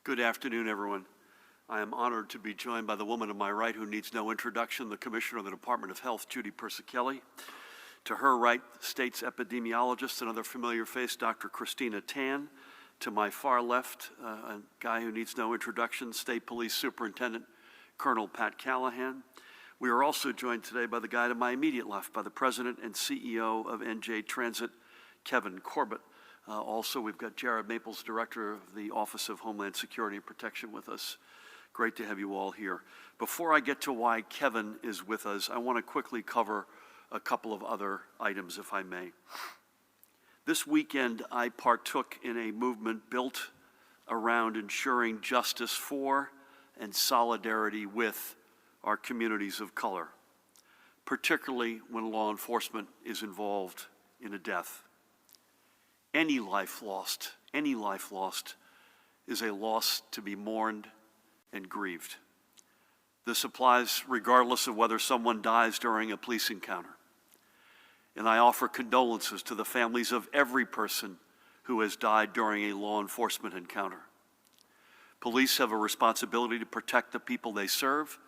Good afternoon, everyone. I am honored to be joined by the woman to my right who needs no introduction, the Commissioner of the Department of Health, Judy Persichilli. To her right, the state's epidemiologist, another familiar face, Dr. Christina Tan. To my far left, a guy who needs no introduction, State Police Superintendent Colonel Pat Callahan. We are also joined today by the guy to my immediate left, by the President and CEO of NJ Transit, Kevin Corbett. Also, we've got Jared Maples, Director of the Office of Homeland Security and Protection with us. Great to have you all here. Before I get to why Kevin is with us, I want to quickly cover a couple of other items, if I may. This weekend, I partook in a movement built around ensuring justice for and solidarity with our communities of color, particularly when law enforcement is involved in a death. Any life lost is a loss to be mourned and grieved. This applies regardless of whether someone dies during a police encounter. And I offer condolences to the families of every person who has died during a law enforcement encounter. Police have a responsibility to protect the people they serve,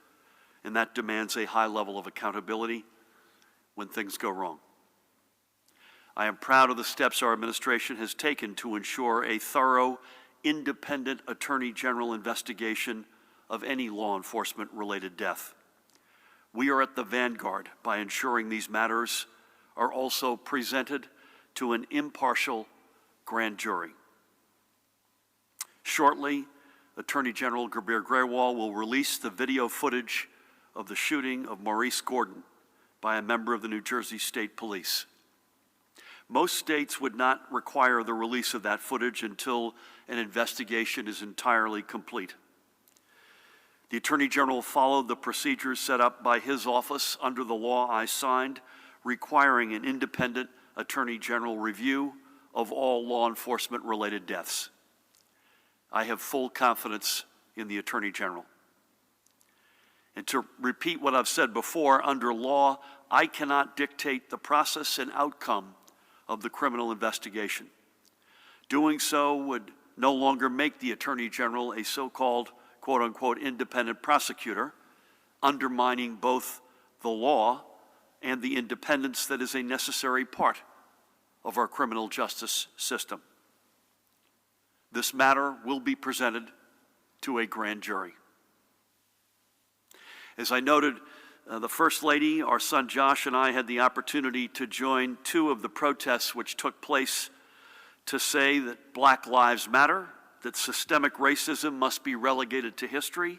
and that demands a high level of accountability when things go wrong. I am proud of the steps our administration has taken to ensure a thorough, independent Attorney General investigation of any law enforcement-related death. We are at the vanguard by ensuring these matters are also presented to an impartial grand jury. Shortly, Attorney General Gurbir Grewal will release the video footage of the shooting of Maurice Gordon by a member of the New Jersey State Police. Most states would not require the release of that footage until an investigation is entirely complete. The Attorney General followed the procedures set up by his office under the law I signed, requiring an independent Attorney General review of all law enforcement-related deaths. I have full confidence in the Attorney General. And to repeat what I've said before, under law, I cannot dictate the process and outcome of the criminal investigation. Doing so would no longer make the Attorney General a so-called, quote-unquote, independent prosecutor, undermining both the law and the independence that is a necessary part of our criminal justice system. This matter will be presented to a grand jury. As I noted, the First Lady, our son Josh, and I had the opportunity to join two of the protests which took place to say that Black Lives Matter, that systemic racism must be relegated to history,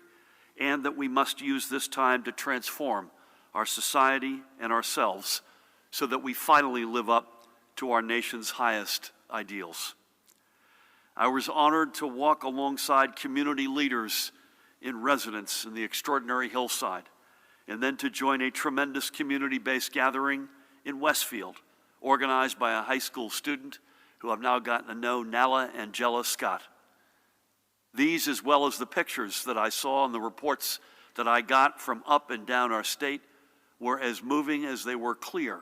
and that we must use this time to transform our society and ourselves so that we finally live up to our nation's highest ideals. I was honored to walk alongside community leaders in residence in the extraordinary hillside, and then to join a tremendous community-based gathering in Westfield, organized by a high school student who I've now gotten to know, Nala Angela Scott. These, as well as the pictures that I saw and the reports that I got from up and down our state, were as moving as they were clear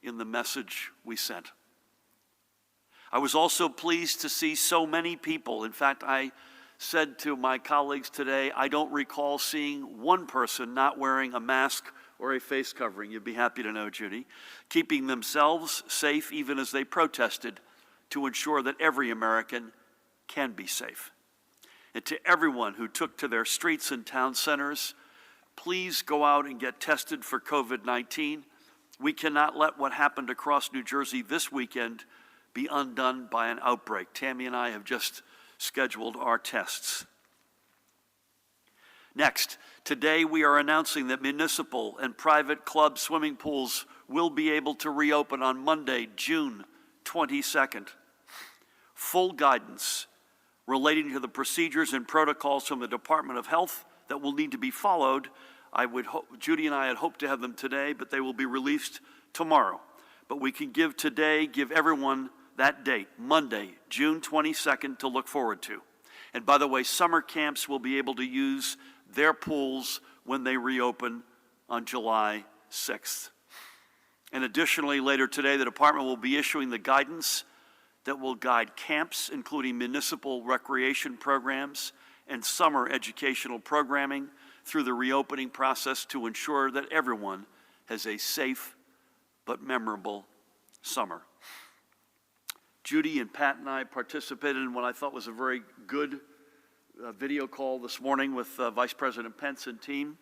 in the message we sent. I was also pleased to see so many people. In fact, I said to my colleagues today, I don't recall seeing one person not wearing a mask or a face covering. You'd be happy to know, Judy. Keeping themselves safe even as they protested to ensure that every American can be safe. And to everyone who took to their streets and town centers, please go out and get tested for COVID-19. We cannot let what happened across New Jersey this weekend be undone by an outbreak. Tammy and I have just scheduled our tests. Next, today we are announcing that municipal and private club swimming pools will be able to reopen on Monday, June 22nd. Full guidance relating to the procedures and protocols from the Department of Health that will need to be followed. Judy and I had hoped to have them today, but they will be released tomorrow. But we can give everyone that date, Monday, June 22nd, to look forward to. And by the way, summer camps will be able to use their pools when they reopen on July 6th. And additionally, later today, the department will be issuing the guidance that will guide camps, including municipal recreation programs and summer educational programming through the reopening process to ensure that everyone has a safe but memorable summer. Judy and Pat and I participated in what I thought was a very good video call this morning with Vice President Pence and team.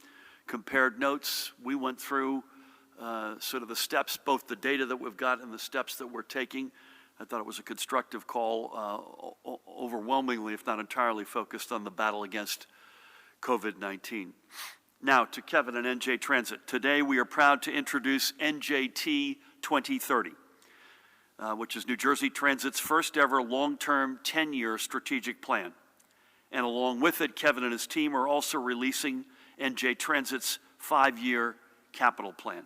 Compared notes. We went through sort of the steps, both the data that we've got and the steps that we're taking. I thought it was a constructive call, overwhelmingly, if not entirely, focused on the battle against COVID-19. Now to Kevin and NJ Transit. Today we are proud to introduce NJT 2030, which is New Jersey Transit's first ever long-term 10-year strategic plan. And along with it, Kevin and his team are also releasing NJ Transit's 5-year capital plan.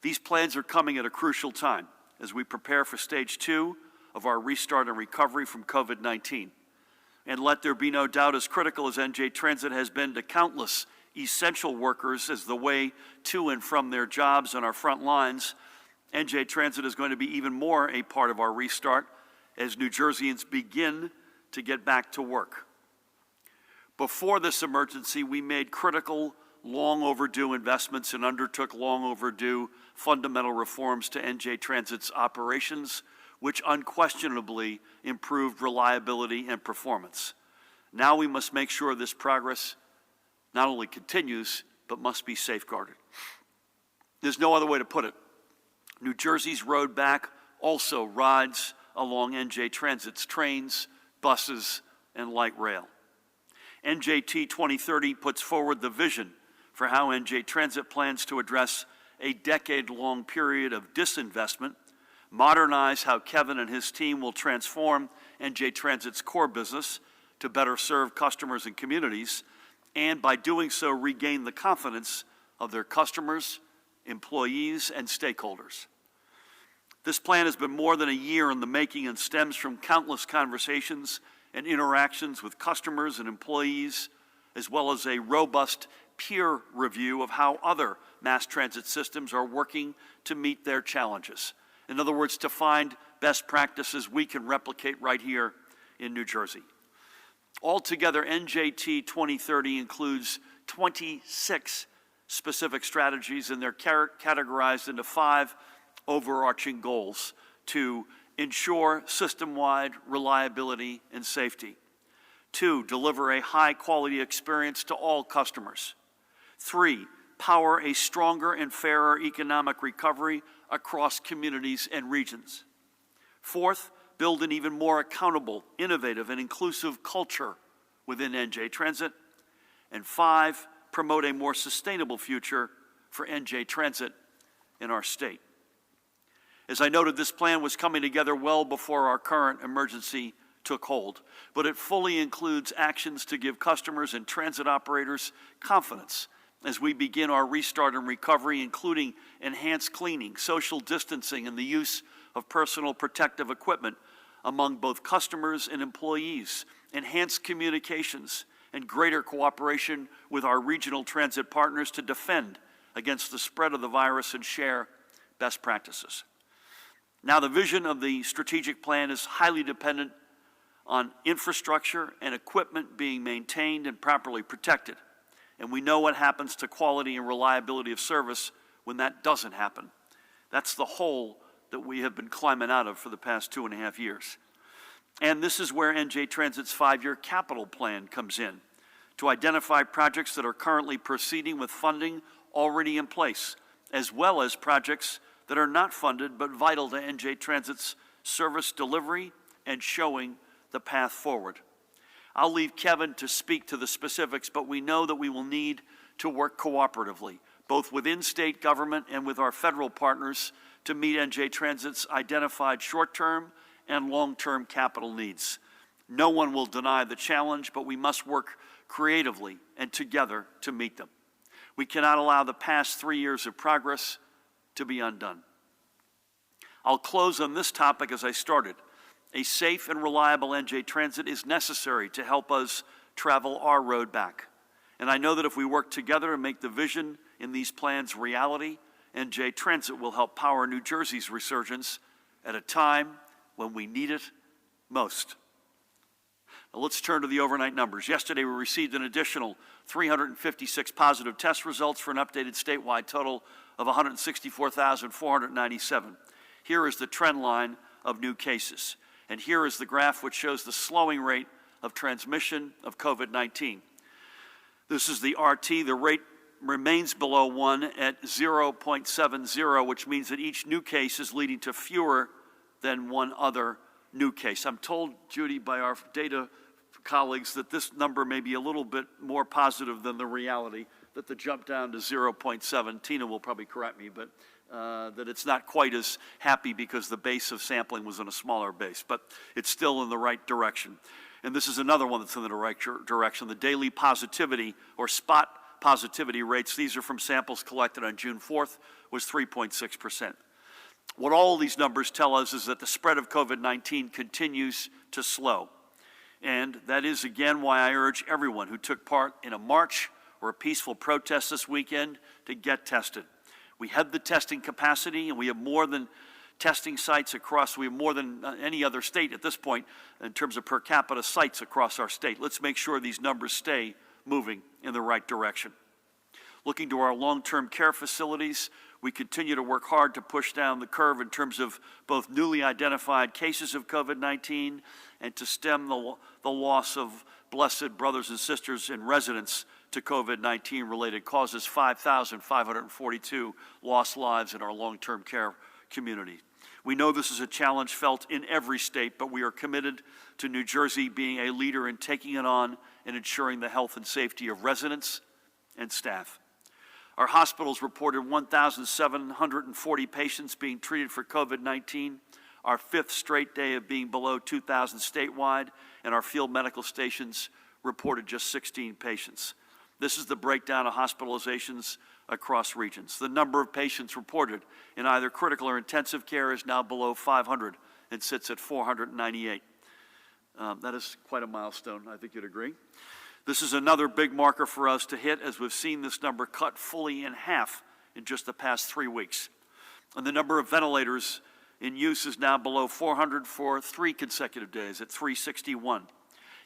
These plans are coming at a crucial time as we prepare for stage 2 of our restart and recovery from COVID-19. And let there be no doubt, as critical as NJ Transit has been to countless essential workers as the way to and from their jobs on our front lines, NJ Transit is going to be even more a part of our restart as New Jerseyans begin to get back to work. Before this emergency, we made critical, long overdue investments and undertook long overdue fundamental reforms to NJ Transit's operations, which unquestionably improved reliability and performance. Now we must make sure this progress not only continues, but must be safeguarded. There's no other way to put it. New Jersey's road back also rides along NJ Transit's trains, buses, and light rail. NJT 2030 puts forward the vision for how NJ Transit plans to address a decade-long period of disinvestment, modernize how Kevin and his team will transform NJ Transit's core business to better serve customers and communities, and by doing so regain the confidence of their customers, employees, and stakeholders. This plan has been more than a year in the making and stems from countless conversations and interactions with customers and employees, as well as a robust peer review of how other mass transit systems are working to meet their challenges. In other words, to find best practices we can replicate right here in New Jersey. Altogether, NJT 2030 includes 26 specific strategies, and they're categorized into 5 overarching goals to ensure system-wide reliability and safety. 2, deliver a high-quality experience to all customers. 3, power a stronger and fairer economic recovery across communities and regions. 4th, build an even more accountable, innovative, and inclusive culture within NJ Transit. And 5, promote a more sustainable future for NJ Transit in our state. As I noted, this plan was coming together well before our current emergency took hold, but it fully includes actions to give customers and transit operators confidence as we begin our restart and recovery, including enhanced cleaning, social distancing, and the use of personal protective equipment among both customers and employees, enhanced communications, and greater cooperation with our regional transit partners to defend against the spread of the virus and share best practices. Now, the vision of the strategic plan is highly dependent on infrastructure and equipment being maintained and properly protected. And we know what happens to quality and reliability of service when that doesn't happen. That's the hole that we have been climbing out of for the past 2.5 years. And this is where NJ Transit's 5-year capital plan comes in, to identify projects that are currently proceeding with funding already in place, as well as projects that are not funded but vital to NJ Transit's service delivery and showing the path forward. I'll leave Kevin to speak to the specifics, but we know that we will need to work cooperatively, both within state government and with our federal partners, to meet NJ Transit's identified short-term and long-term capital needs. No one will deny the challenge, but we must work creatively and together to meet them. We cannot allow the past 3 years of progress to be undone. I'll close on this topic as I started. A safe and reliable NJ Transit is necessary to help us travel our road back. And I know that if we work together to make the vision in these plans reality, NJ Transit will help power New Jersey's resurgence at a time when we need it most. Let's turn to the overnight numbers. Yesterday, we received an additional 356 positive test results for an updated statewide total of 164,497. Here is the trend line of new cases. And here is the graph which shows the slowing rate of transmission of COVID-19. This is the RT. The rate remains below 1 at 0.70, which means that each new case is leading to fewer than one other new case. I'm told, Judy, by our data colleagues that this number may be a little bit more positive than the reality, that the jump down to 0.7, Tina will probably correct me, but that it's not quite as happy because the base of sampling was in a smaller base, but it's still in the right direction. And this is another one that's in the right direction. The daily positivity or spot positivity rates, these are from samples collected on June 4th, was 3.6%. What all of these numbers tell us is that the spread of COVID-19 continues to slow. And that is, again, why I urge everyone who took part in a march or a peaceful protest this weekend to get tested. We have the testing capacity, and we have more than testing sites across, we have more than any other state at this point in terms of per capita sites across our state. Let's make sure these numbers stay moving in the right direction. Looking to our long-term care facilities, we continue to work hard to push down the curve in terms of both newly identified cases of COVID-19 and to stem the loss of blessed brothers and sisters and residents to COVID-19 related causes. 5,542 lost lives in our long-term care community. We know this is a challenge felt in every state, but we are committed to New Jersey being a leader in taking it on and ensuring the health and safety of residents and staff. Our hospitals reported 1,740 patients being treated for COVID-19, our fifth straight day of being below 2,000 statewide, and our field medical stations reported just 16 patients. This is the breakdown of hospitalizations across regions. The number of patients reported in either critical or intensive care is now below 500 and sits at 498. That is quite a milestone, I think you'd agree. This is another big marker for us to hit, as we've seen this number cut fully in half in just the past 3 weeks. And the number of ventilators in use is now below 400 for 3 consecutive days at 361.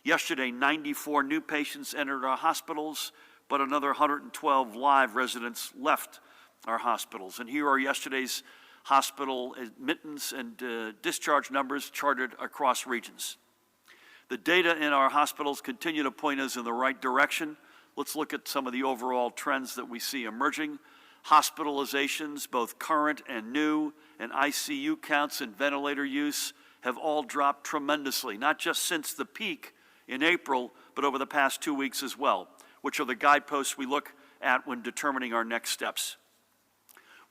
Yesterday, 94 new patients entered our hospitals, but another 112 live residents left our hospitals. And here are yesterday's hospital admittance and discharge numbers charted across regions. The data in our hospitals continue to point us in the right direction. Let's look at some of the overall trends that we see emerging. Hospitalizations, both current and new, and ICU counts and ventilator use have all dropped tremendously, not just since the peak in April, but over the past 2 weeks as well, which are the guideposts we look at when determining our next steps.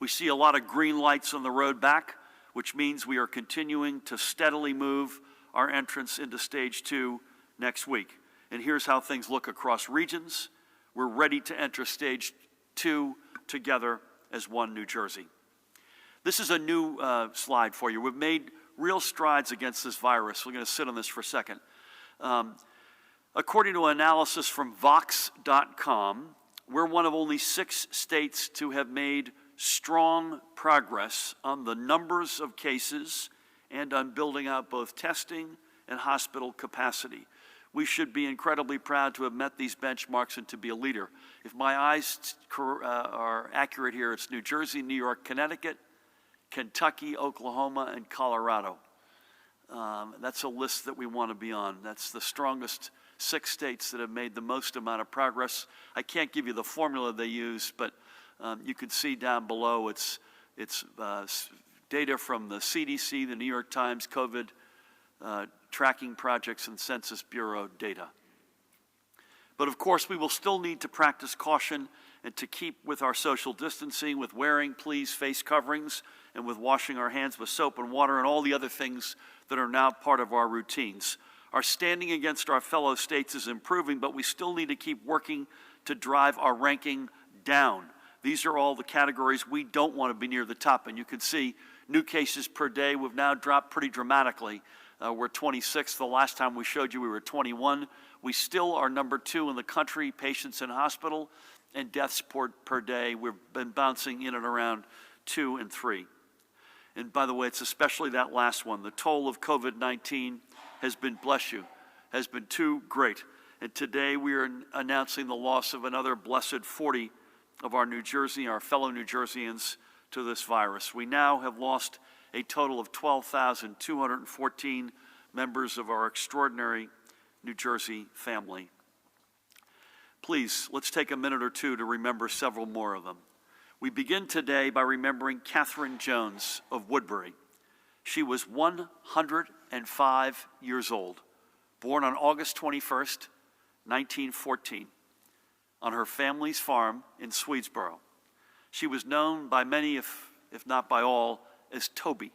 We see a lot of green lights on the road back, which means we are continuing to steadily move our entrance into stage 2 next week. And here's how things look across regions. We're ready to enter stage 2 together as one New Jersey. This is a new slide for you. We've made real strides against this virus. We're going to sit on this for a second. According to analysis from Vox.com, we're one of only 6 states to have made strong progress on the numbers of cases and on building out both testing and hospital capacity. We should be incredibly proud to have met these benchmarks and to be a leader. If my eyes are accurate here, it's New Jersey, New York, Connecticut, Kentucky, Oklahoma, and Colorado. That's a list that we want to be on. That's the strongest 6 states that have made the most amount of progress. I can't give you the formula they use, but you can see down below it's data from the CDC, the New York Times, COVID tracking projects, and Census Bureau data. But of course, we will still need to practice caution and to keep with our social distancing, with wearing, please, face coverings, and with washing our hands with soap and water and all the other things that are now part of our routines. Our standing against our fellow states is improving, but we still need to keep working to drive our ranking down. These are all the categories we don't want to be near the top, and you can see new cases per day, we've now dropped pretty dramatically. We're 26. The last time we showed you we were 21. We still are number 2 in the country, patients in hospital, and deaths per day. We've been bouncing in and around 2 and 3. And by the way, it's especially that last one. The toll of COVID-19 has been, bless you, has been too great. And today we are announcing the loss of another blessed 40 of our fellow New Jerseyans to this virus. We now have lost a total of 12,214 members of our extraordinary New Jersey family. Please, let's take a minute or two to remember several more of them. We begin today by remembering Catherine Jones of Woodbury. She was 105 years old, born on August 21st, 1914, on her family's farm in Swedesboro. She was known by many, if not by all, as Toby.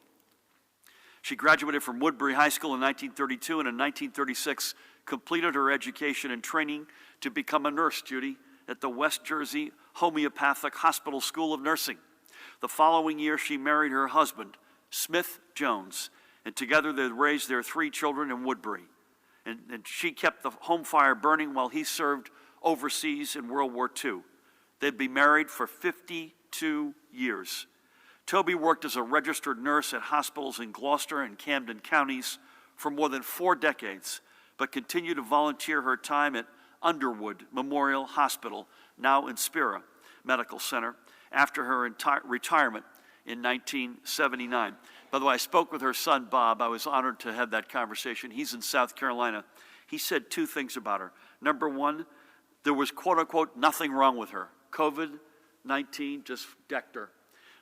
She graduated from Woodbury High School in 1932 and in 1936 completed her education and training to become a nurse, Judy, at the West Jersey Homeopathic Hospital School of Nursing. The following year, she married her husband, Smith Jones, and together they raised their 3 children in Woodbury. And she kept the home fire burning while he served overseas in World War II. They'd been married for 52 years. Toby worked as a registered nurse at hospitals in Gloucester and Camden counties for more than 4 decades, but continued to volunteer her time at Underwood Memorial Hospital, now Inspira Medical Center, after her retirement in 1979. By the way, I spoke with her son, Bob. I was honored to have that conversation. He's in South Carolina. He said 2 things about her. Number one, there was, quote unquote, nothing wrong with her. COVID-19 just decked her.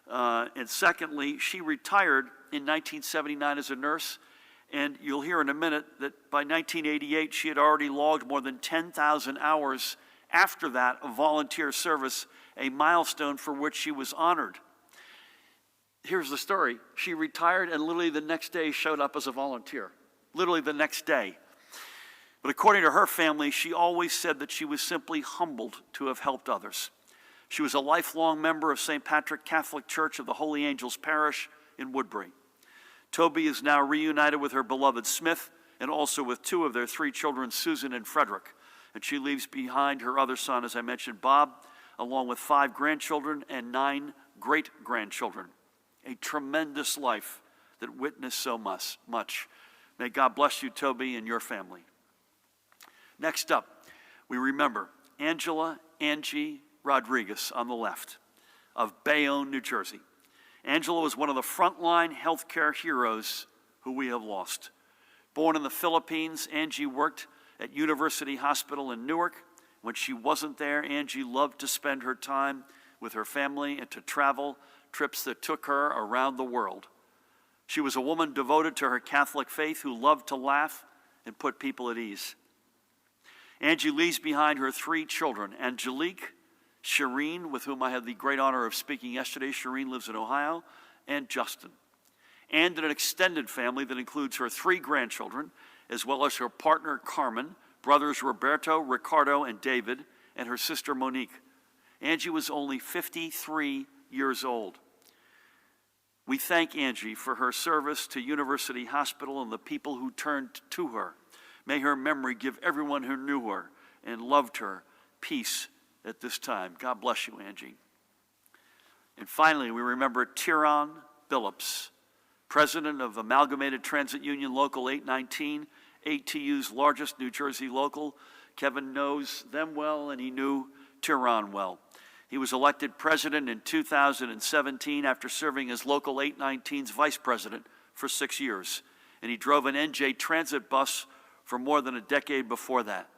And secondly, she retired in 1979 as a nurse, and you'll hear in a minute that by 1988 she had already logged more than 10,000 hours after that of volunteer service, a milestone for which she was honored. Here's the story. She retired and literally the next day showed up as a volunteer. Literally the next day. But according to her family, she always said that she was simply humbled to have helped others. She was a lifelong member of St. Patrick Catholic Church of the Holy Angels Parish in Woodbury. Toby is now reunited with her beloved Smith and also with 2 of their 3 children, Susan and Frederick. And she leaves behind her other son, as I mentioned, Bob, along with 5 grandchildren and 9 great-grandchildren. A tremendous life that witnessed so much. May God bless you, Toby, and your family. Next up, we remember Angie Rodriguez on the left of Bayonne, New Jersey. Angela was one of the frontline healthcare heroes who we have lost. Born in the Philippines, Angie worked at University Hospital in Newark. When she wasn't there, Angie loved to spend her time with her family and to travel trips that took her around the world. She was a woman devoted to her Catholic faith who loved to laugh and put people at ease. Angie leaves behind her 3 children, Angelique, Shireen, with whom I had the great honor of speaking yesterday. Shireen lives in Ohio, and Justin. And an extended family that includes her 3 grandchildren, as well as her partner Carmen, brothers Roberto, Ricardo, and David, and her sister Monique. Angie was only 53 years old. We thank Angie for her service to University Hospital and the people who turned to her. May her memory give everyone who knew her and loved her peace at this time. God bless you, Angie. And finally, we remember Tyrone Billups, president of Amalgamated Transit Union Local 819, ATU's largest New Jersey local. Kevin knows them well, and he knew Tyrone well. He was elected president in 2017 after serving as Local 819's vice president for 6 years. And he drove an NJ Transit bus for more than a decade before that.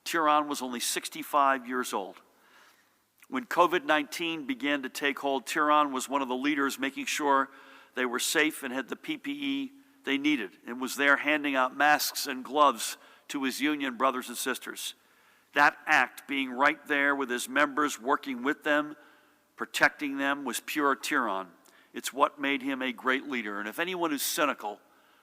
Tyrone was only 65 years old. When COVID-19 began to take hold, Tyrone was one of the leaders making sure they were safe and had the PPE they needed, and was there handing out masks and gloves to his union brothers and sisters. That act, being right there with his members, working with them, protecting them, was pure Tyrone. It's what made him a great leader. And if anyone is cynical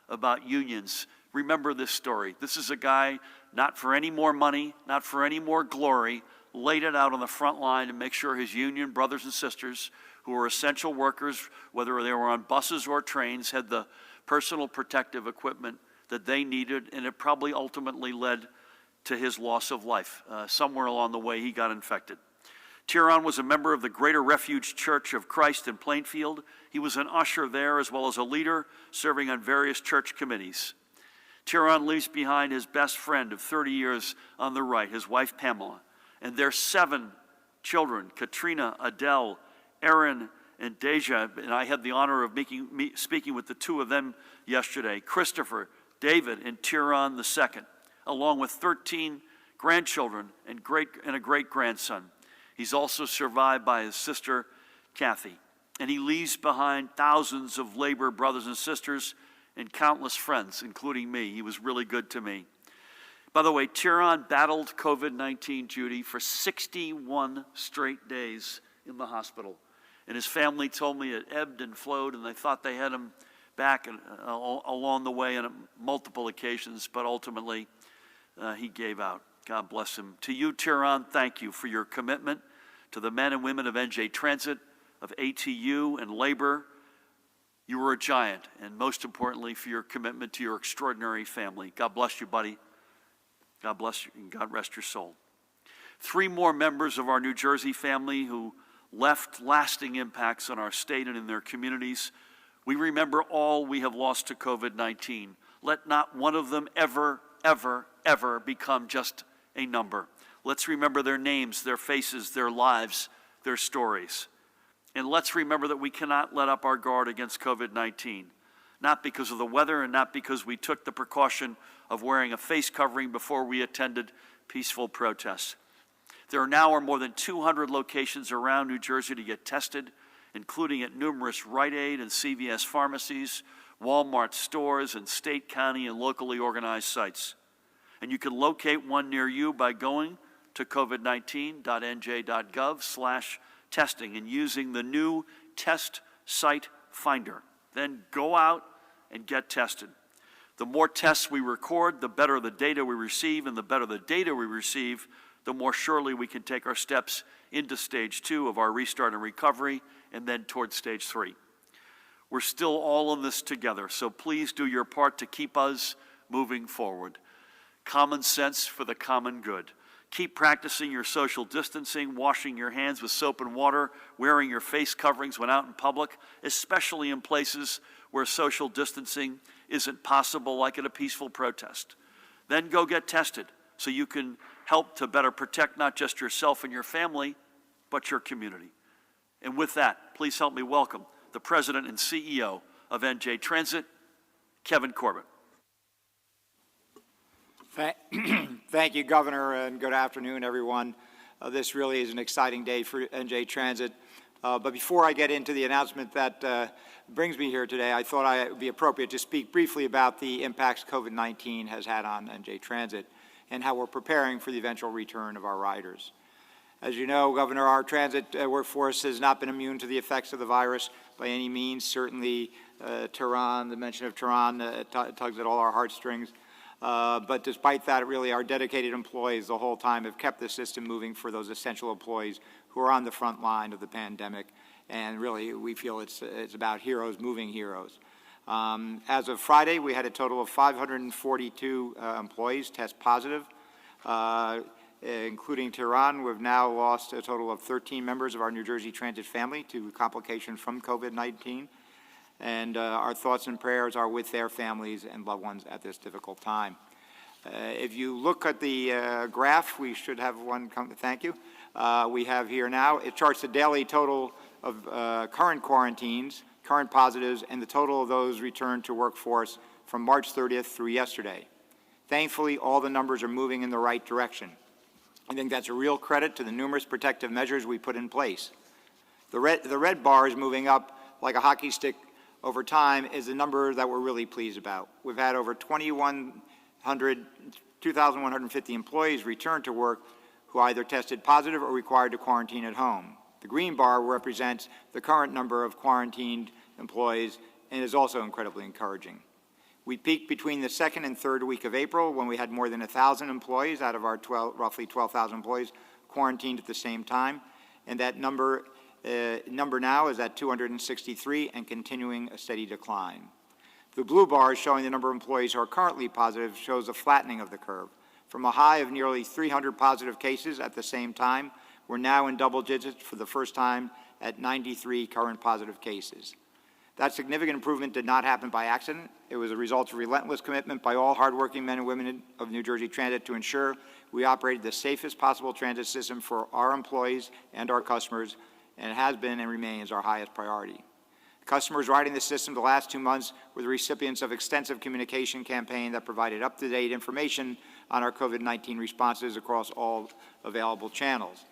about unions, remember this story. This is a guy, not for any more money, not for any more glory, laid it out on the front line to make sure his union brothers and sisters, who were essential workers, whether they were on buses or trains, had the personal protective equipment that they needed, and it probably ultimately led to his loss of life. Somewhere along the way, he got infected. Tyrone was a member of the Greater Refuge Church of Christ in Plainfield. He was an usher there as well as a leader, serving on various church committees. Tyrone leaves behind his best friend of 30 years on the right, his wife Pamela, and their 7 children, Katrina, Adele, Erin, and Deja, and I had the honor of speaking with the 2 of them yesterday, Christopher, David, and Tyrone II, along with 13 grandchildren and a great-grandson. He's also survived by his sister, Kathy, and he leaves behind thousands of labor brothers and sisters and countless friends, including me. He was really good to me. By the way, Tyrone battled COVID-19, Judy, for 61 straight days in the hospital. And his family told me it ebbed and flowed, and they thought they had him back along the way on multiple occasions, but ultimately he gave out. God bless him. To you, Tyrone, thank you for your commitment to the men and women of NJ Transit, of ATU, and labor. You were a giant, and most importantly, for your commitment to your extraordinary family. God bless you, buddy. God bless you, and God rest your soul. 3 more members of our New Jersey family who left lasting impacts on our state and in their communities. We remember all we have lost to COVID-19. Let not one of them ever, ever, ever become just a number. Let's remember their names, their faces, their lives, their stories. And let's remember that we cannot let up our guard against COVID-19, not because of the weather and not because we took the precaution of wearing a face covering before we attended peaceful protests. There now are more than 200 locations around New Jersey to get tested, including at numerous Rite Aid and CVS pharmacies, Walmart stores, and state, county, and locally organized sites. And you can locate one near you by going to covid19.nj.gov/testing and using the new Test Site Finder. Then go out and get tested. The more tests we record, the better the data we receive, and the better the data we receive, the more surely we can take our steps into stage 2 of our restart and recovery, and then towards stage 3. We're still all in this together, so please do your part to keep us moving forward. Common sense for the common good. Keep practicing your social distancing, washing your hands with soap and water, wearing your face coverings when out in public, especially in places where social distancing isn't possible, like at a peaceful protest. Then go get tested so you can help to better protect not just yourself and your family, but your community. And with that, please help me welcome the President and CEO of NJ Transit, Kevin Corbett. Thank you, Governor, and good afternoon, everyone. This really is an exciting day for NJ Transit. But before I get into the announcement that brings me here today, I thought it would be appropriate to speak briefly about the impacts COVID-19 has had on NJ Transit and how we're preparing for the eventual return of our riders. As you know, Governor, our transit workforce has not been immune to the effects of the virus by any means. Certainly, Tyrone, the mention of Tyrone tugs at all our heartstrings. But despite that, really, our dedicated employees the whole time have kept the system moving for those essential employees who are on the front line of the pandemic. And really, we feel it's about heroes moving heroes. As of Friday, we had a total of 542 employees test positive, including Tyrone. We've now lost a total of 13 members of our New Jersey Transit family to complications from COVID-19. And our thoughts and prayers are with their families and loved ones at this difficult time. If you look at the graph, we should have one come, thank you. We have here now, it charts the daily total of current quarantines, current positives, and the total of those returned to workforce from March 30th through yesterday. Thankfully, all the numbers are moving in the right direction. I think that's a real credit to the numerous protective measures we put in place. The red bar is moving up like a hockey stick over time is the number that we're really pleased about. We've had over 2,150 employees return to work who either tested positive or required to quarantine at home. The green bar represents the current number of quarantined employees and is also incredibly encouraging. We peaked between the second and third week of April when we had more than 1,000 employees out of our roughly 12,000 employees quarantined at the same time, and that number now is at 263 and continuing a steady decline. The blue bar showing the number of employees who are currently positive shows a flattening of the curve. From a high of nearly 300 positive cases at the same time, we're now in double digits for the first time at 93 current positive cases. That significant improvement did not happen by accident. It was a result of relentless commitment by all hardworking men and women of New Jersey Transit to ensure we operated the safest possible transit system for our employees and our customers, and it has been and remains our highest priority. Customers riding the system the last 2 months were the recipients of extensive communication campaign that provided up-to-date information on our COVID-19 responses across all available channels.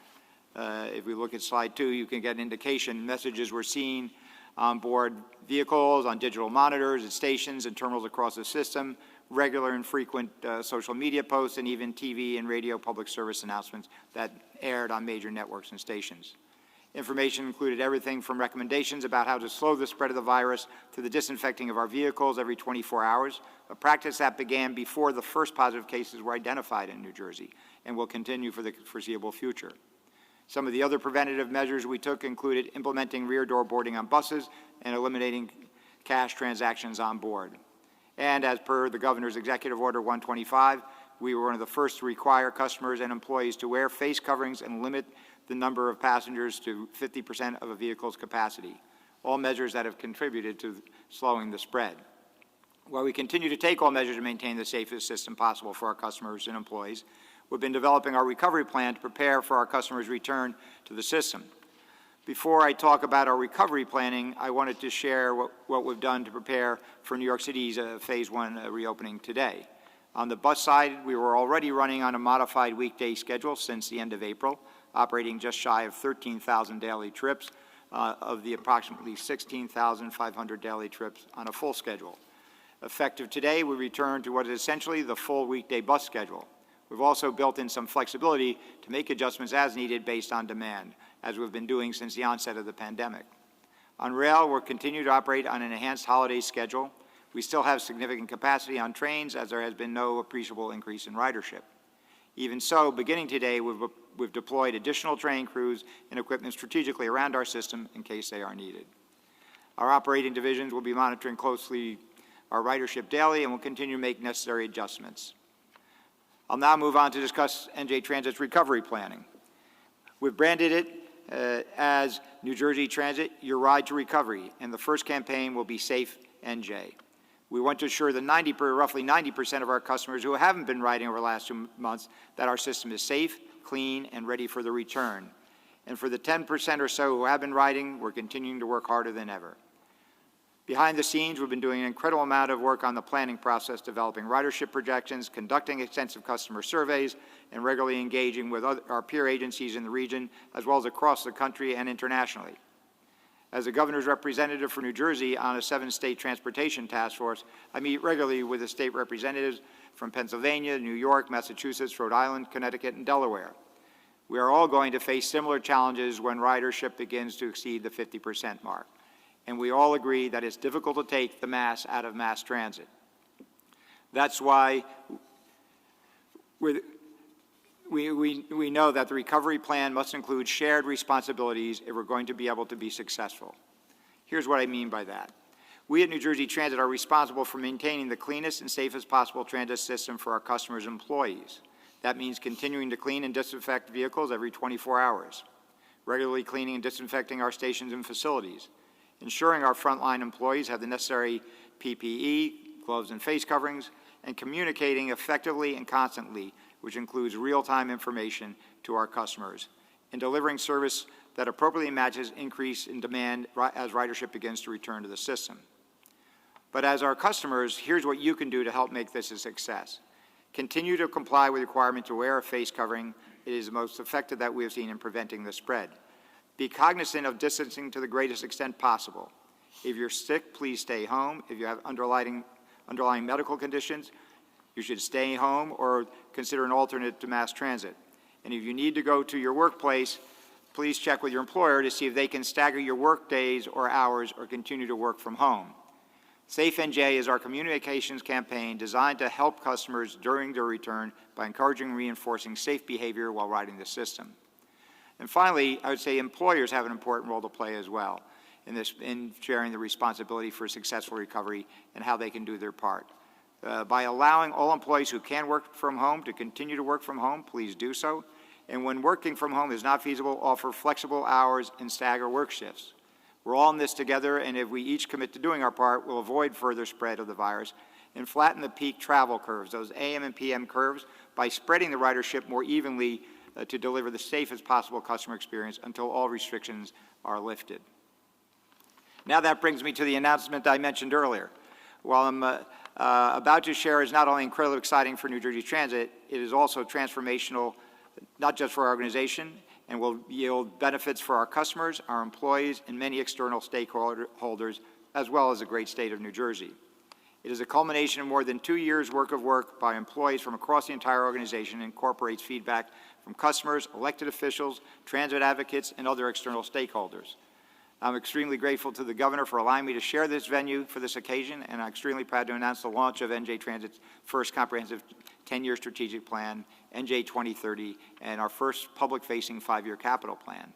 If we look at slide 2, you can get an indication. Messages were seen on board vehicles, on digital monitors, at stations and terminals across the system, regular and frequent social media posts, and even TV and radio public service announcements that aired on major networks and stations. Information included everything from recommendations about how to slow the spread of the virus to the disinfecting of our vehicles every 24 hours, a practice that began before the first positive cases were identified in New Jersey and will continue for the foreseeable future. Some of the other preventative measures we took included implementing rear door boarding on buses and eliminating cash transactions on board. And as per the Governor's Executive Order 125, we were one of the first to require customers and employees to wear face coverings and limit the number of passengers to 50% of a vehicle's capacity, all measures that have contributed to slowing the spread. While we continue to take all measures to maintain the safest system possible for our customers and employees, we've been developing our recovery plan to prepare for our customers' return to the system. Before I talk about our recovery planning, I wanted to share what we've done to prepare for New York City's Phase 1 reopening today. On the bus side, we were already running on a modified weekday schedule since the end of April, operating just shy of 13,000 daily trips of the approximately 16,500 daily trips on a full schedule. Effective today, we return to what is essentially the full weekday bus schedule. We've also built in some flexibility to make adjustments as needed based on demand, as we've been doing since the onset of the pandemic. On rail, we'll continue to operate on an enhanced holiday schedule. We still have significant capacity on trains, as there has been no appreciable increase in ridership. Even so, beginning today, we've deployed additional train crews and equipment strategically around our system in case they are needed. Our operating divisions will be monitoring closely our ridership daily and will continue to make necessary adjustments. I'll now move on to discuss NJ Transit's recovery planning. We've branded it as New Jersey Transit, Your Ride to Recovery, and the first campaign will be Safe NJ. We want to assure the roughly 90% of our customers who haven't been riding over the last 2 months that our system is safe, clean, and ready for the return. And for the 10% or so who have been riding, we're continuing to work harder than ever. Behind the scenes, we've been doing an incredible amount of work on the planning process, developing ridership projections, conducting extensive customer surveys, and regularly engaging with our peer agencies in the region, as well as across the country and internationally. As the Governor's representative for New Jersey on a 7-state transportation task force, I meet regularly with the state representatives from Pennsylvania, New York, Massachusetts, Rhode Island, Connecticut, and Delaware. We are all going to face similar challenges when ridership begins to exceed the 50% mark. And we all agree that it's difficult to take the mass out of mass transit. That's why we know that the recovery plan must include shared responsibilities if we're going to be able to be successful. Here's what I mean by that. We at New Jersey Transit are responsible for maintaining the cleanest and safest possible transit system for our customers and employees. That means continuing to clean and disinfect vehicles every 24 hours, regularly cleaning and disinfecting our stations and facilities, ensuring our frontline employees have the necessary PPE, gloves and face coverings, and communicating effectively and constantly, which includes real-time information to our customers, and delivering service that appropriately matches increase in demand as ridership begins to return to the system. But as our customers, here's what you can do to help make this a success. Continue to comply with the requirement to wear a face covering. It is the most effective that we have seen in preventing the spread. Be cognizant of distancing to the greatest extent possible. If you're sick, please stay home. If you have underlying medical conditions, you should stay home or consider an alternate to mass transit. And if you need to go to your workplace, please check with your employer to see if they can stagger your work days or hours or continue to work from home. Safe NJ is our communications campaign designed to help customers during their return by encouraging and reinforcing safe behavior while riding the system. And finally, I would say employers have an important role to play as well in sharing the responsibility for successful recovery and how they can do their part. By allowing all employees who can work from home to continue to work from home, please do so. And when working from home is not feasible, offer flexible hours and stagger work shifts. We're all in this together, and if we each commit to doing our part, we'll avoid further spread of the virus and flatten the peak travel curves, those AM and PM curves, by spreading the ridership more evenly to deliver the safest possible customer experience until all restrictions are lifted. Now that brings me to the announcement I mentioned earlier. While I'm about to share is not only incredibly exciting for New Jersey Transit, it is also transformational, not just for our organization, and will yield benefits for our customers, our employees, and many external stakeholders, as well as the great state of New Jersey. It is a culmination of more than 2 years' work of work by employees from across the entire organization and incorporates feedback from customers, elected officials, transit advocates, and other external stakeholders. I'm extremely grateful to the Governor for allowing me to share this venue for this occasion, and I'm extremely proud to announce the launch of NJ Transit's first comprehensive 10-year strategic plan, NJ 2030, and our first public-facing 5-year capital plan.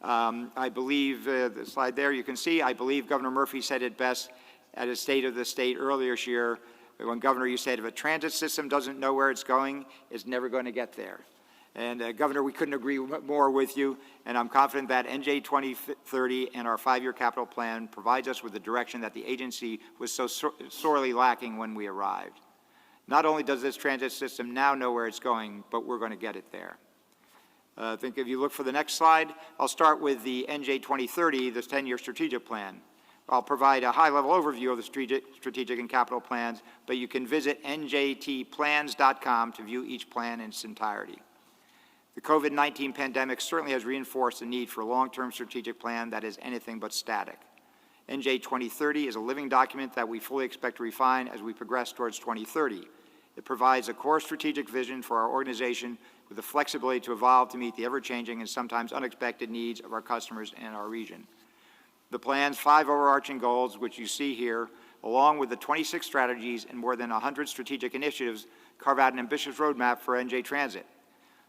I believe, the slide there you can see, I believe Governor Murphy said it best at his State of the State earlier this year, when Governor, you said, if a transit system doesn't know where it's going, it's never going to get there. And Governor, we couldn't agree more with you, and I'm confident that NJ 2030 and our 5-year capital plan provides us with the direction that the agency was so sorely lacking when we arrived. Not only does this transit system now know where it's going, but we're going to get it there. I think if you look for the next slide, I'll start with the NJ 2030, this 10-year strategic plan. I'll provide a high-level overview of the strategic and capital plans, but you can visit njtplans.com to view each plan in its entirety. The COVID-19 pandemic certainly has reinforced the need for a long-term strategic plan that is anything but static. NJ 2030 is a living document that we fully expect to refine as we progress towards 2030. It provides a core strategic vision for our organization with the flexibility to evolve to meet the ever-changing and sometimes unexpected needs of our customers and our region. The plan's 5 overarching goals, which you see here, along with the 26 strategies and more than 100 strategic initiatives, carve out an ambitious roadmap for NJ Transit.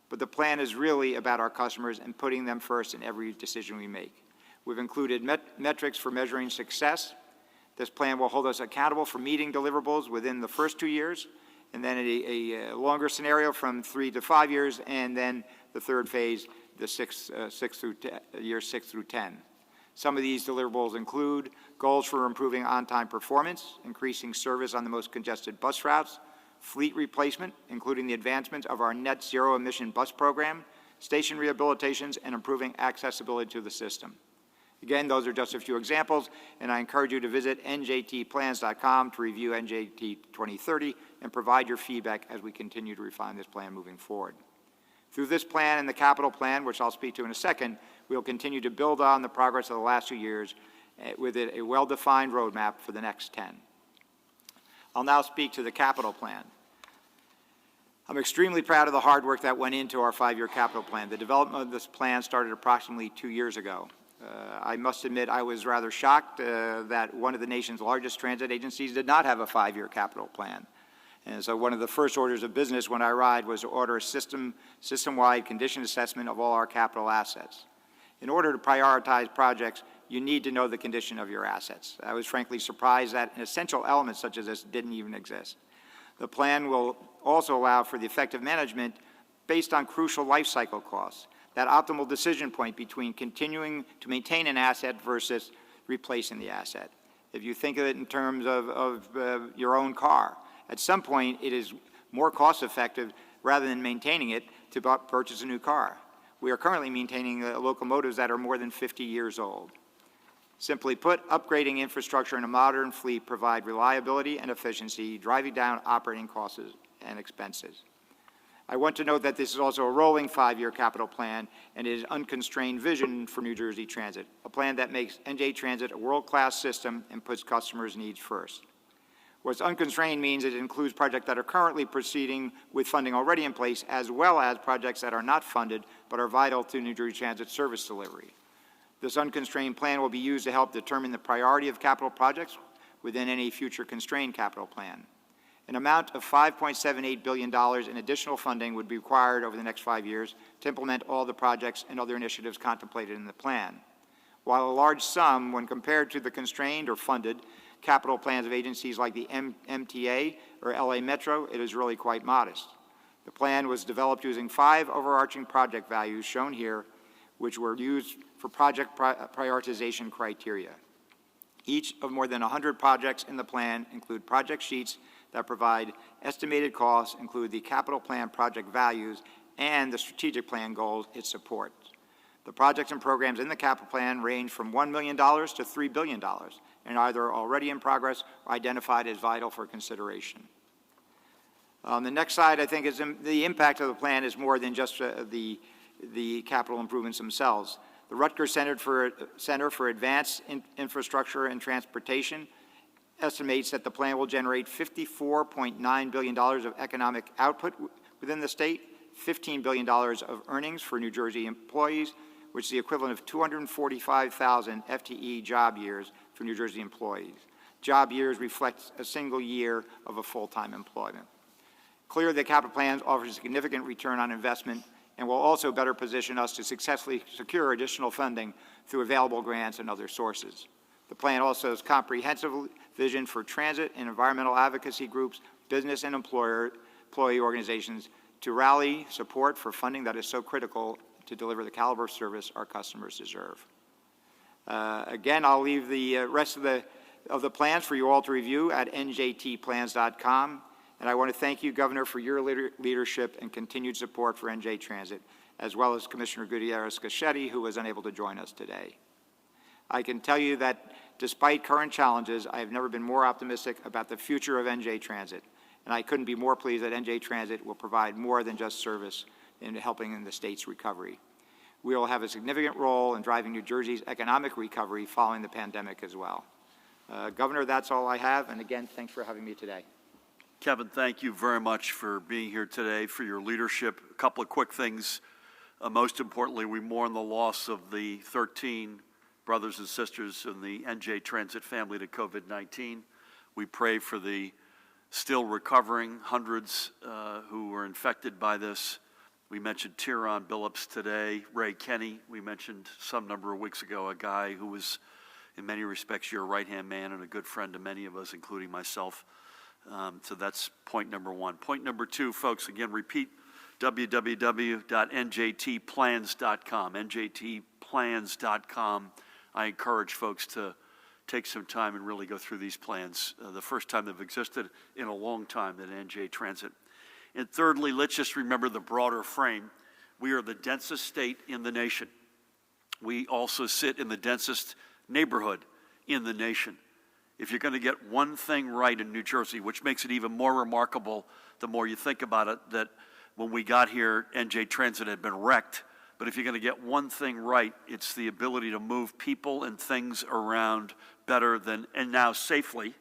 But the plan is really about our customers and putting them first in every decision we make. We've included metrics for measuring success. This plan will hold us accountable for meeting deliverables within the first 2 years, and then a longer scenario from 3 to 5 years, and then the third phase, the years 6 through 10. Some of these deliverables include goals for improving on-time performance, increasing service on the most congested bus routes, fleet replacement, including the advancement of our net zero emission bus program, station rehabilitations, and improving accessibility to the system. Again, those are just a few examples, and I encourage you to visit njtplans.com to review NJT 2030 and provide your feedback as we continue to refine this plan moving forward. Through this plan and the capital plan, which I'll speak to in a second, we will continue to build on the progress of the last 2 years with a well-defined roadmap for the next 10. I'll now speak to the capital plan. I'm extremely proud of the hard work that went into our 5-year capital plan. The development of this plan started approximately 2 years ago. I must admit I was rather shocked that one of the nation's largest transit agencies did not have a 5-year capital plan. And so one of the first orders of business when I arrived was to order a system-wide condition assessment of all our capital assets. In order to prioritize projects, you need to know the condition of your assets. I was frankly surprised that an essential element such as this didn't even exist. The plan will also allow for the effective management based on crucial life cycle costs, that optimal decision point between continuing to maintain an asset versus replacing the asset. If you think of it in terms of your own car, at some point it is more cost effective rather than maintaining it to purchase a new car. We are currently maintaining locomotives that are more than 50 years old. Simply put, upgrading infrastructure in a modern fleet provide reliability and efficiency, driving down operating costs and expenses. I want to note that this is also a rolling 5-year capital plan and it is unconstrained vision for New Jersey Transit, a plan that makes NJ Transit a world-class system and puts customers' needs first. What's unconstrained means it includes projects that are currently proceeding with funding already in place, as well as projects that are not funded but are vital to New Jersey Transit service delivery. This unconstrained plan will be used to help determine the priority of capital projects within any future constrained capital plan. An amount of $5.78 billion in additional funding would be required over the next 5 years to implement all the projects and other initiatives contemplated in the plan. While a large sum, when compared to the constrained or funded capital plans of agencies like the MTA or LA Metro, it is really quite modest. The plan was developed using 5 overarching project values shown here, which were used for project prioritization criteria. Each of more than 100 projects in the plan include project sheets that provide estimated costs, include the capital plan project values, and the strategic plan goals it supports. The projects and programs in the capital plan range from $1 million to $3 billion and are either already in progress or identified as vital for consideration. On the next slide, I think is the impact of the plan is more than just the capital improvements themselves. The Rutgers Center for Advanced Infrastructure and Transportation estimates that the plan will generate $54.9 billion of economic output within the state, $15 billion of earnings for New Jersey employees, which is the equivalent of 245,000 FTE job years for New Jersey employees. Job years reflect a single year of a full-time employment. Clearly, the capital plan offers a significant return on investment and will also better position us to successfully secure additional funding through available grants and other sources. The plan also has comprehensive vision for transit and environmental advocacy groups, business and employee organizations to rally support for funding that is so critical to deliver the caliber of service our customers deserve. Again, I'll leave the rest of the plans for you all to review at njtplans.com. And I want to thank you, Governor, for your leadership and continued support for NJ Transit, as well as Commissioner Gutierrez-Cachetti, who was unable to join us today. I can tell you that despite current challenges, I have never been more optimistic about the future of NJ Transit, and I couldn't be more pleased that NJ Transit will provide more than just service in helping in the state's recovery. We will have a significant role in driving New Jersey's economic recovery following the pandemic as well. Governor, that's all I have, and again, thanks for having me today. Kevin, thank you very much for being here today, for your leadership. A couple of quick things. Most importantly, we mourn the loss of the 13 brothers and sisters in the NJ Transit family to COVID-19. We pray for the still recovering hundreds who were infected by this. We mentioned Tyrone Billups today, Ray Kenny. We mentioned some number of weeks ago a guy who was, in many respects, your right-hand man and a good friend to many of us, including myself. So that's point number one. Point number two, folks, again, repeat, www.njtplans.com, njtplans.com. I encourage folks to take some time and really go through these plans. The first time they've existed in a long time at NJ Transit. And thirdly, let's just remember the broader frame. We are the densest state in the nation. We also sit in the densest neighborhood in the nation. If you're going to get one thing right in New Jersey, which makes it even more remarkable the more you think about it, that when we got here, NJ Transit had been wrecked. But if you're going to get one thing right, it's the ability to move people and things around better than, and now safely,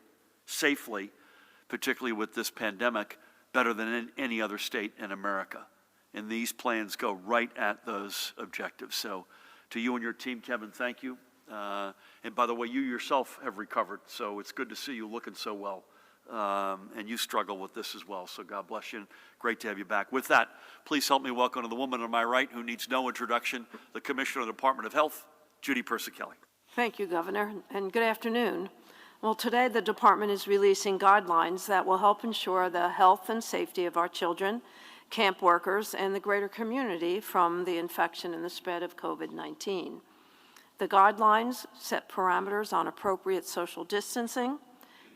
particularly with this pandemic, better than any other state in America. And these plans go right at those objectives. So to you and your team, Kevin, thank you. And by the way, you yourself have recovered, so it's good to see you looking so well. And you struggle with this as well, so God bless you. Great to have you back. With that, please help me welcome to the woman on my right who needs no introduction, the Commissioner of the Department of Health, Judy Persicelli. Thank you, Governor, and good afternoon. Well, today the department is releasing guidelines that will help ensure the health and safety of our children, camp workers, and the greater community from the infection and the spread of COVID-19. The guidelines set parameters on appropriate social distancing,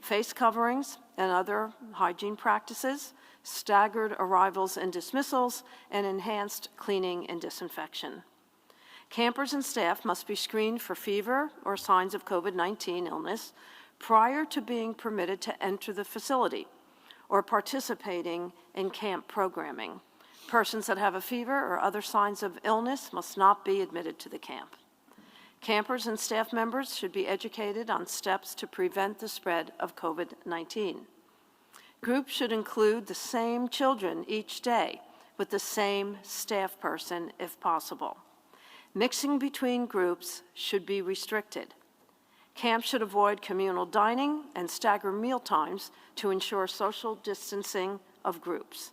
face coverings, and other hygiene practices, staggered arrivals and dismissals, and enhanced cleaning and disinfection. Campers and staff must be screened for fever or signs of COVID-19 illness prior to being permitted to enter the facility or participating in camp programming. Persons that have a fever or other signs of illness must not be admitted to the camp. Campers and staff members should be educated on steps to prevent the spread of COVID-19. Groups should include the same children each day with the same staff person if possible. Mixing between groups should be restricted. Camps should avoid communal dining and stagger meal times to ensure social distancing of groups.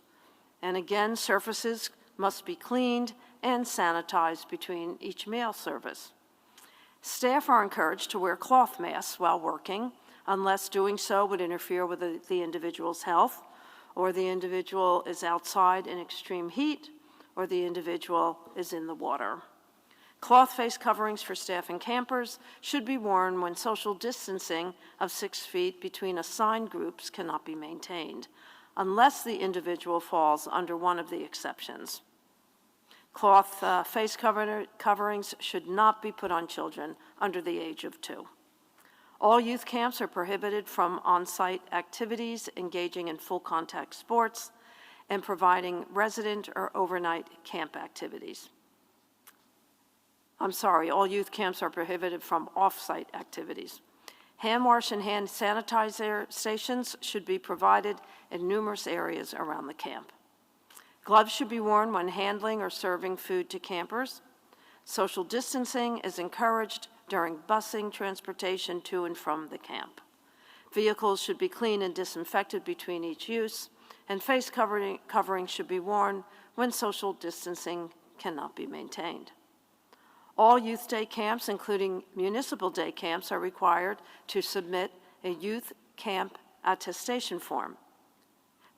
And again, surfaces must be cleaned and sanitized between each meal service. Staff are encouraged to wear cloth masks while working, unless doing so would interfere with the individual's health, or the individual is outside in extreme heat, or the individual is in the water. Cloth face coverings for staff and campers should be worn when social distancing of 6 feet between assigned groups cannot be maintained, unless the individual falls under one of the exceptions. Cloth face coverings should not be put on children under the age of 2. All youth camps are prohibited from on-site activities engaging in full contact sports and providing resident or overnight camp activities. All youth camps are prohibited from off-site activities. Hand wash and hand sanitizer stations should be provided in numerous areas around the camp. Gloves should be worn when handling or serving food to campers. Social distancing is encouraged during busing transportation to and from the camp. Vehicles should be cleaned and disinfected between each use, and face covering should be worn when social distancing cannot be maintained. All youth day camps, including municipal day camps, are required to submit a youth camp attestation form.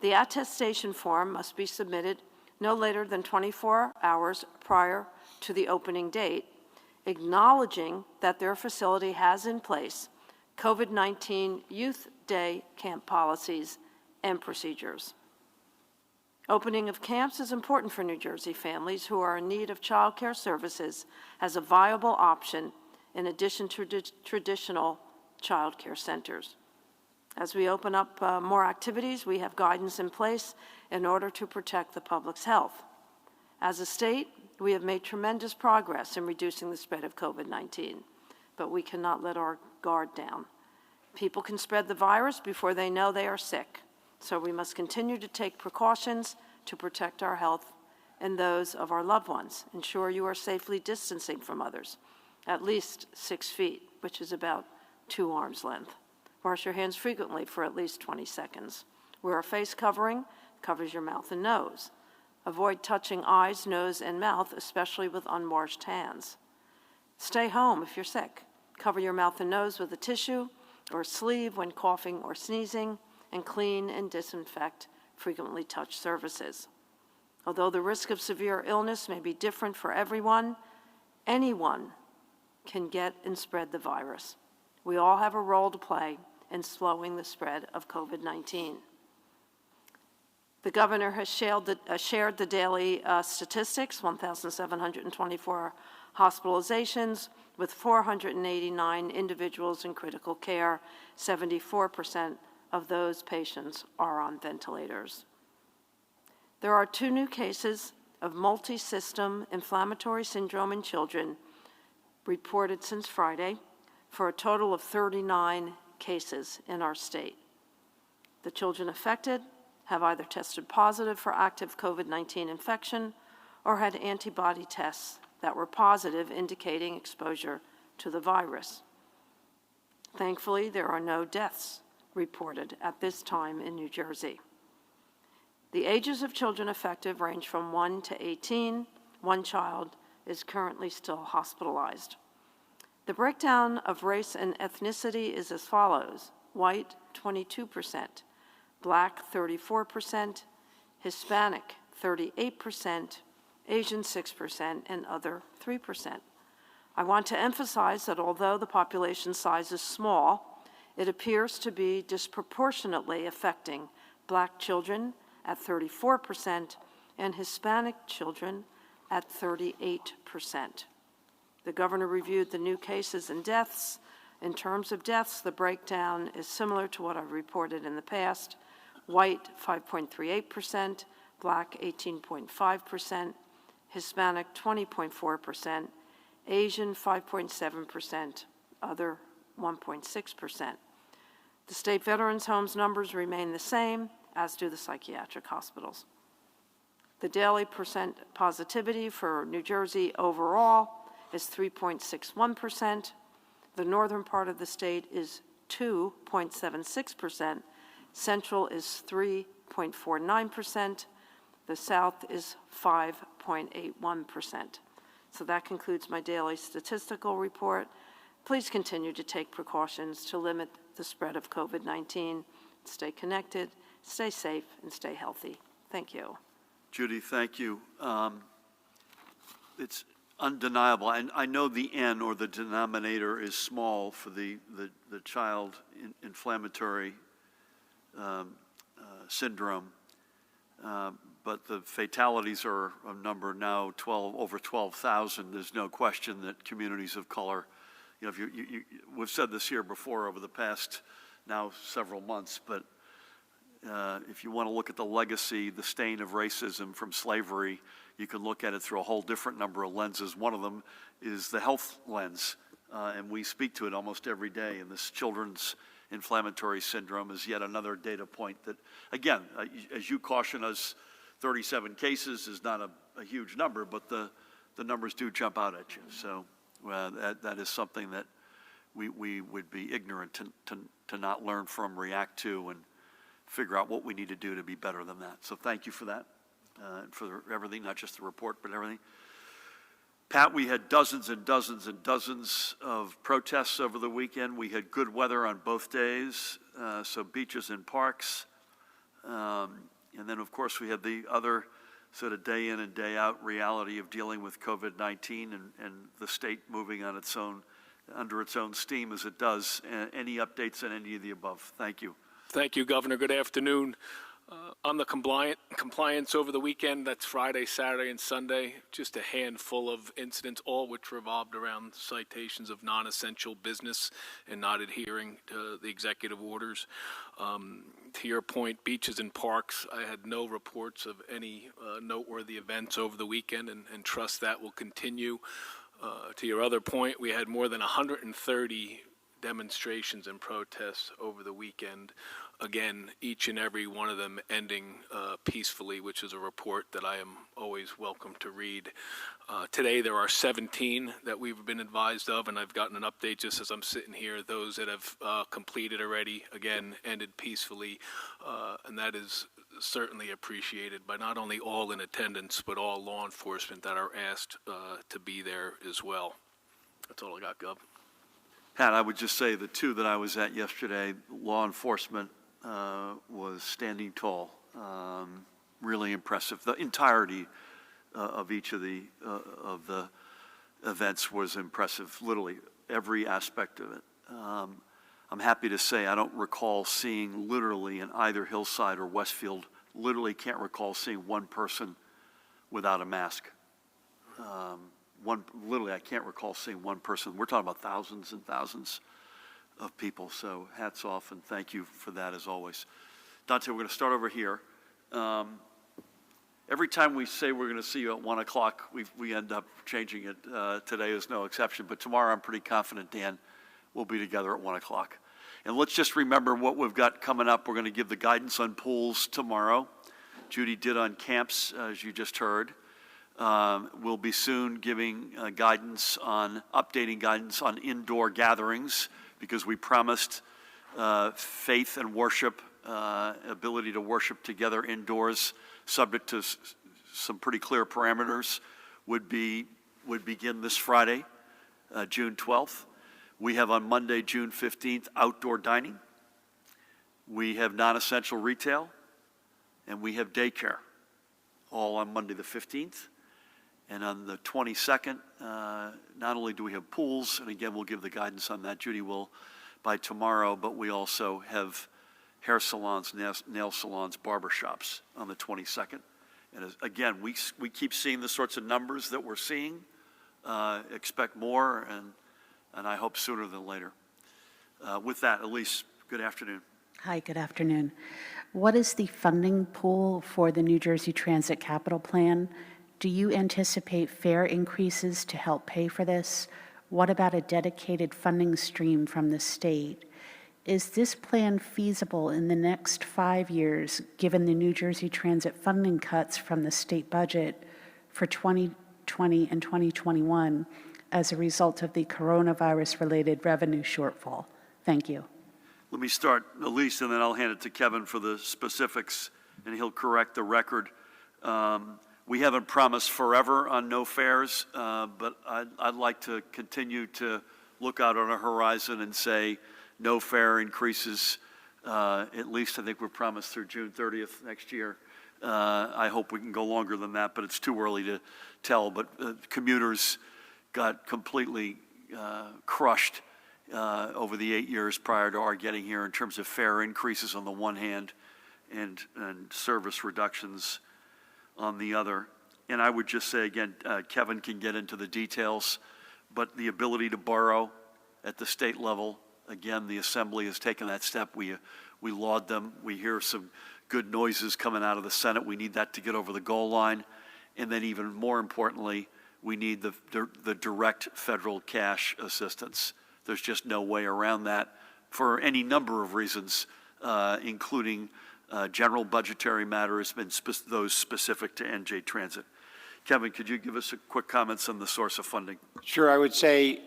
The attestation form must be submitted no later than 24 hours prior to the opening date, acknowledging that their facility has in place COVID-19 youth day camp policies and procedures. Opening of camps is important for New Jersey families who are in need of child care services as a viable option in addition to traditional child care centers. As we open up more activities, we have guidance in place in order to protect the public's health. As a state, we have made tremendous progress in reducing the spread of COVID-19, but we cannot let our guard down. People can spread the virus before they know they are sick, so we must continue to take precautions to protect our health and those of our loved ones. Ensure you are safely distancing from others, at least 6 feet, which is about 2 arms length. Wash your hands frequently for at least 20 seconds. Wear a face covering, covers your mouth and nose. Avoid touching eyes, nose, and mouth, especially with unwashed hands. Stay home if you're sick. Cover your mouth and nose with a tissue or sleeve when coughing or sneezing, and clean and disinfect frequently touched surfaces. Although the risk of severe illness may be different for everyone, anyone can get and spread the virus. We all have a role to play in slowing the spread of COVID-19. The governor has shared the daily statistics, 1,724 hospitalizations, with 489 individuals in critical care. 74% of those patients are on ventilators. There are 2 new cases of multi-system inflammatory syndrome in children reported since Friday, for a total of 39 cases in our state. The children affected have either tested positive for active COVID-19 infection or had antibody tests that were positive, indicating exposure to the virus. Thankfully, there are no deaths reported at this time in New Jersey. The ages of children affected range from 1 to 18. 1 child is currently still hospitalized. The breakdown of race and ethnicity is as follows: white, 22%, black, 34%, Hispanic, 38%, Asian, 6%, and other, 3%. I want to emphasize that although the population size is small, it appears to be disproportionately affecting black children at 34% and Hispanic children at 38%. The governor reviewed the new cases and deaths. In terms of deaths, the breakdown is similar to what I've reported in the past: white, 5.38%, black, 18.5%, Hispanic, 20.4%, Asian, 5.7%, other, 1.6%. The state veterans' homes numbers remain the same, as do the psychiatric hospitals. The daily percent positivity for New Jersey overall is 3.61%. The northern part of the state is 2.76%. Central is 3.49%. The south is 5.81%. So that concludes my daily statistical report. Please continue to take precautions to limit the spread of COVID-19. Stay connected, stay safe, and stay healthy. Thank you. Judy, thank you. It's undeniable. And I know the N, or the denominator, is small for the child inflammatory syndrome, but the fatalities are a number now over 12,000. There's no question that communities of color, if we've said this here before over the past now several months, but if you want to look at the legacy, the stain of racism from slavery, you can look at it through a whole different number of lenses. One of them is the health lens, and we speak to it almost every day. And this children's inflammatory syndrome is yet another data point that, again, as you caution us, 37 cases is not a huge number, but the numbers do jump out at you. So that is something that we would be ignorant to not learn from, react to, and figure out what we need to do to be better than that. So thank you for that, and for everything, not just the report, but everything. Pat, we had dozens and dozens and dozens of protests over the weekend. We had good weather on both days, so beaches and parks. And then, of course, we had the other sort of day in and day out reality of dealing with COVID-19 and the state moving on its own, under its own steam as it does. Any updates on any of the above? Thank you. Thank you, Governor. Good afternoon. On the compliance over the weekend, that's Friday, Saturday, and Sunday, just a handful of incidents, all which revolved around citations of non-essential business and not adhering to the executive orders. To your point, beaches and parks, I had no reports of any noteworthy events over the weekend, and trust that will continue. To your other point, we had more than 130 demonstrations and protests over the weekend. Again, each and every one of them ending peacefully, which is a report that I am always welcome to read. Today there are 17 that we've been advised of, and I've gotten an update just as I'm sitting here. Those that have completed already, again, ended peacefully, and that is certainly appreciated by not only all in attendance, but all law enforcement that are asked to be there as well. That's all I got, Gov. Pat, I would just say the two that I was at yesterday, law enforcement was standing tall. Really impressive. The entirety of each of the events was impressive, literally every aspect of it. I'm happy to say I don't recall seeing literally in either Hillside or Westfield, literally can't recall seeing one person without a mask. Literally, I can't recall seeing one person. We're talking about thousands and thousands of people, so hats off and thank you for that as always. Dante, we're going to start over here. Every time we say we're going to see you at 1 o'clock, we end up changing it. Today is no exception, but tomorrow I'm pretty confident, Dan, we'll be together at 1 o'clock. And let's just remember what we've got coming up. We're going to give the guidance on pools tomorrow. Judy did on camps, as you just heard. We'll be soon giving updating guidance on indoor gatherings, because we promised faith and worship, ability to worship together indoors, subject to some pretty clear parameters, would begin this Friday, June 12th. We have on Monday, June 15th, outdoor dining. We have non-essential retail, and we have daycare, all on Monday the 15th. And on the 22nd, not only do we have pools, and again, we'll give the guidance on that, Judy will by tomorrow, but we also have hair salons, nail salons, barbershops on the 22nd. And again, we keep seeing the sorts of numbers that we're seeing, expect more, and I hope sooner than later. With that, Elise, good afternoon. Hi, good afternoon. What is the funding pool for the New Jersey Transit Capital Plan? Do you anticipate fare increases to help pay for this? What about a dedicated funding stream from the state? Is this plan feasible in the next 5 years, given the New Jersey Transit funding cuts from the state budget for 2020 and 2021 as a result of the coronavirus-related revenue shortfall? Thank you. Let me start, Elise, and then I'll hand it to Kevin for the specifics, and he'll correct the record. We haven't promised forever on no fares, but I'd like to continue to look out on a horizon and say no fare increases, at least I think we're promised through June 30th next year. I hope we can go longer than that, but it's too early to tell. But commuters got completely crushed over the 8 years prior to our getting here in terms of fare increases on the one hand and service reductions on the other. And I would just say again, Kevin can get into the details, but the ability to borrow at the state level, again, the Assembly has taken that step. We laud them. We hear some good noises coming out of the Senate. We need that to get over the goal line. And then even more importantly, we need the direct federal cash assistance. There's just no way around that for any number of reasons, including general budgetary matters and those specific to NJ Transit. Kevin, could you give us a quick comments on the source of funding? Sure. I would say,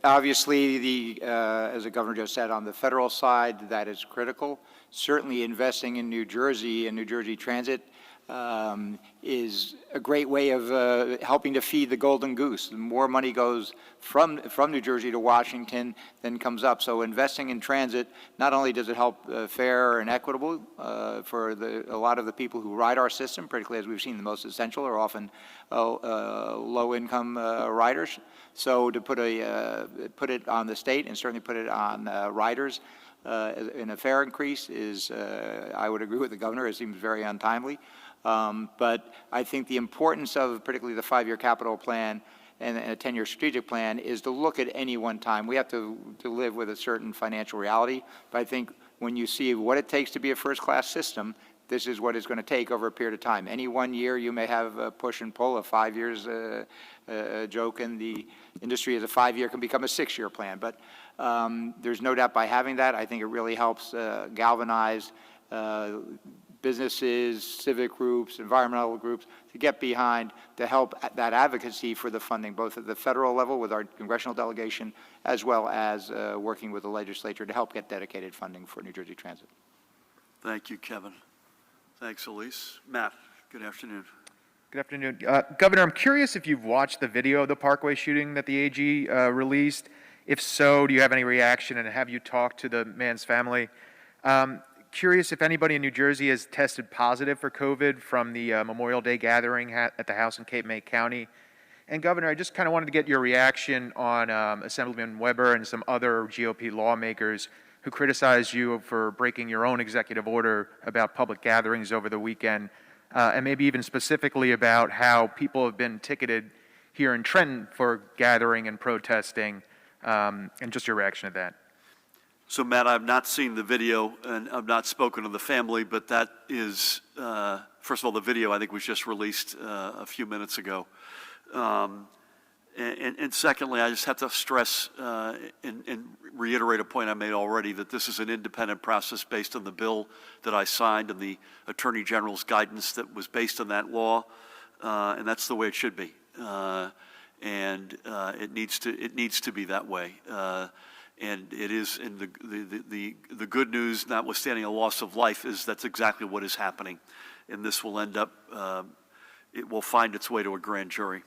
obviously, as the governor just said, on the federal side, that is critical. Certainly investing in New Jersey and New Jersey Transit is a great way of helping to feed the golden goose. The more money goes from New Jersey to Washington than comes up. So investing in transit, not only does it help fair and equitable for a lot of the people who ride our system, particularly as we've seen, the most essential are often low-income riders. So to put it on the state and certainly put it on riders in a fare increase is, I would agree with the governor, it seems very untimely. But I think the importance of particularly the 5-year capital plan and a 10-year strategic plan is to look at any one time. We have to live with a certain financial reality, but I think when you see what it takes to be a first-class system, this is what it's going to take over a period of time. Any 1 year you may have a push and pull, a 5 years joke in the industry is a 5-year can become a 6-year plan. But there's no doubt by having that, I think it really helps galvanize businesses, civic groups, environmental groups to get behind to help that advocacy for the funding, both at the federal level with our congressional delegation, as well as working with the legislature to help get dedicated funding for New Jersey Transit. Thank you, Kevin. Thanks, Elise. Matt, good afternoon. Good afternoon. Governor, I'm curious if you've watched the video of the Parkway shooting that the AG released. If so, do you have any reaction, and have you talked to the man's family? Curious if anybody in New Jersey has tested positive for COVID from the Memorial Day gathering at the house in Cape May County. And Governor, I just kind of wanted to get your reaction on Assemblyman Weber and some other GOP lawmakers who criticized you for breaking your own executive order about public gatherings over the weekend, and maybe even specifically about how people have been ticketed here in Trenton for gathering and protesting, and just your reaction to that. So, Matt, I've not seen the video, and I've not spoken to the family, but that is, first of all, the video I think was just released a few minutes ago. And secondly, I just have to stress and reiterate a point I made already, that this is an independent process based on the bill that I signed and the Attorney General's guidance that was based on that law, and that's the way it should be. And it needs to be that way. And it is, in the good news, notwithstanding a loss of life, is that's exactly what is happening. And this will end up, it will find its way to a grand jury.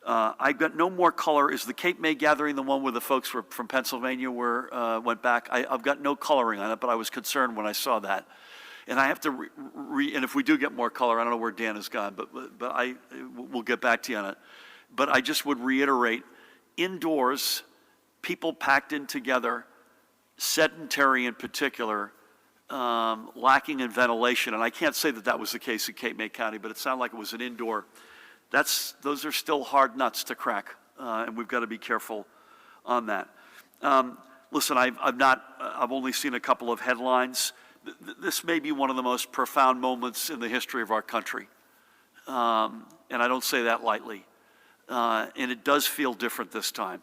I've got no more color. Is the Cape May gathering the one where the folks from Pennsylvania went back? I've got no coloring on it, but I was concerned when I saw that. And I have to and if we do get more color, I don't know where Dan has gone, but we'll get back to you on it. But I just would reiterate, indoors, people packed in together, sedentary in particular, lacking in ventilation. And I can't say that that was the case in Cape May County, but it sounded like it was an indoor. Those are still hard nuts to crack, and we've got to be careful on that. Listen, I've only seen a couple of headlines. This may be one of the most profound moments in the history of our country, and I don't say that lightly. And it does feel different this time.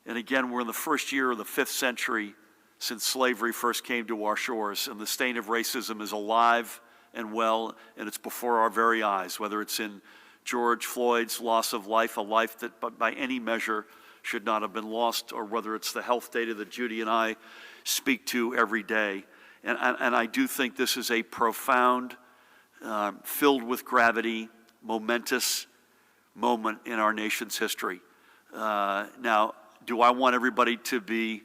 And again, we're in the first year of the 5th century since slavery first came to our shores, and the stain of racism is alive and well, and it's before our very eyes, whether it's in George Floyd's loss of life, a life that by any measure should not have been lost, or whether it's the health data that Judy and I speak to every day. And I do think this is a profound, filled with gravity, momentous moment in our nation's history. Now, do I want everybody to be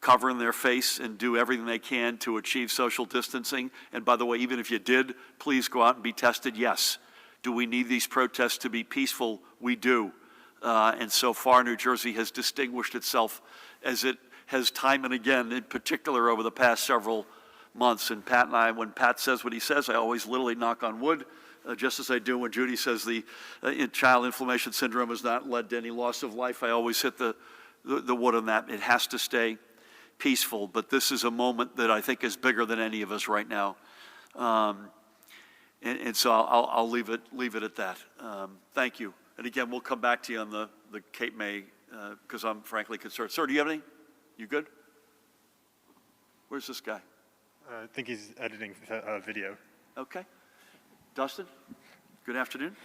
covering their face and do everything they can to achieve social distancing? And by the way, even if you did, please go out and be tested. Yes. Do we need these protests to be peaceful? We do. And so far, New Jersey has distinguished itself as it has time and again, in particular over the past several months. And Pat and I, when Pat says what he says, I always literally knock on wood, just as I do when Judy says the child inflammation syndrome has not led to any loss of life. I always hit the wood on that. It has to stay peaceful, but this is a moment that I think is bigger than any of us right now. And so I'll leave it at that. Thank you. And again, we'll come back to you on the Cape May, because I'm frankly concerned. Sir, do you have any? You good? Where's this guy? I think he's editing video. Okay. Dustin, good afternoon.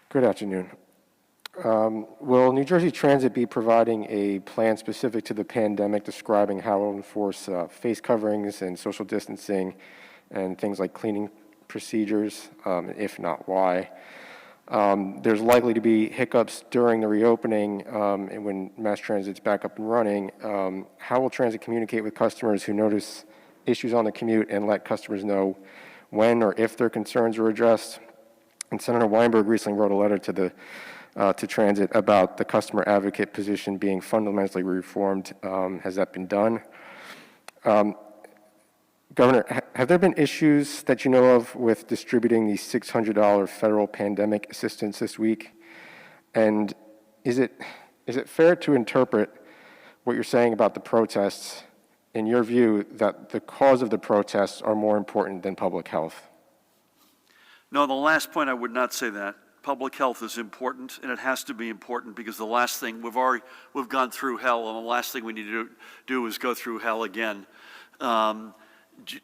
Good afternoon. Will New Jersey Transit be providing a plan specific to the pandemic describing how it will enforce face coverings and social distancing and things like cleaning procedures? If not, why? There's likely to be hiccups during the reopening and when mass transit's back up and running. How will transit communicate with customers who notice issues on the commute and let customers know when or if their concerns are addressed? And Senator Weinberg recently wrote a letter to transit about the customer advocate position being fundamentally reformed. Has that been done? Governor, have there been issues that you know of with distributing the $600 federal pandemic assistance this week? And is it fair to interpret what you're saying about the protests, in your view, that the cause of the protests are more important than public health? No, the last point I would not say that. Public health is important, and it has to be important because the last thing we've gone through hell, and the last thing we need to do is go through hell again.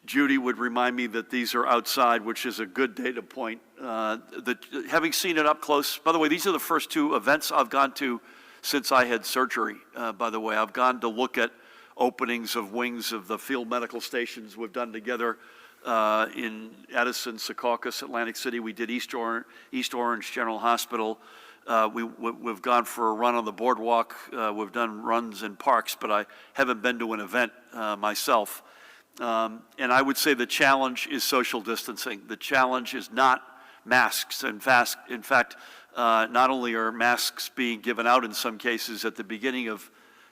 Judy would remind me that these are outside, which is a good data point. Having seen it up close, by the way, these are the first two events I've gone to since I had surgery. By the way, I've gone to look at openings of wings of the field medical stations we've done together in Addison, Secaucus, Atlantic City. We did East Orange General Hospital. We've gone for a run on the boardwalk. We've done runs in parks, but I haven't been to an event myself. And I would say the challenge is social distancing. The challenge is not masks. In fact, not only are masks being given out in some cases at the beginning of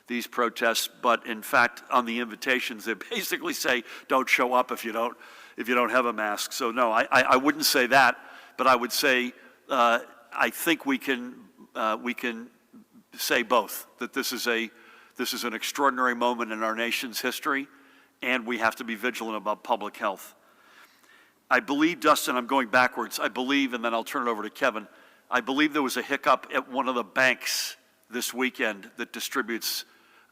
these protests, but in fact, on the invitations, they basically say, don't show up if you don't have a mask. So no, I wouldn't say that, but I would say, I think we can say both, that this is an extraordinary moment in our nation's history, and we have to be vigilant about public health. I believe, Dustin, I'm going backwards. I believe, and then I'll turn it over to Kevin, I believe there was a hiccup at one of the banks this weekend that distributes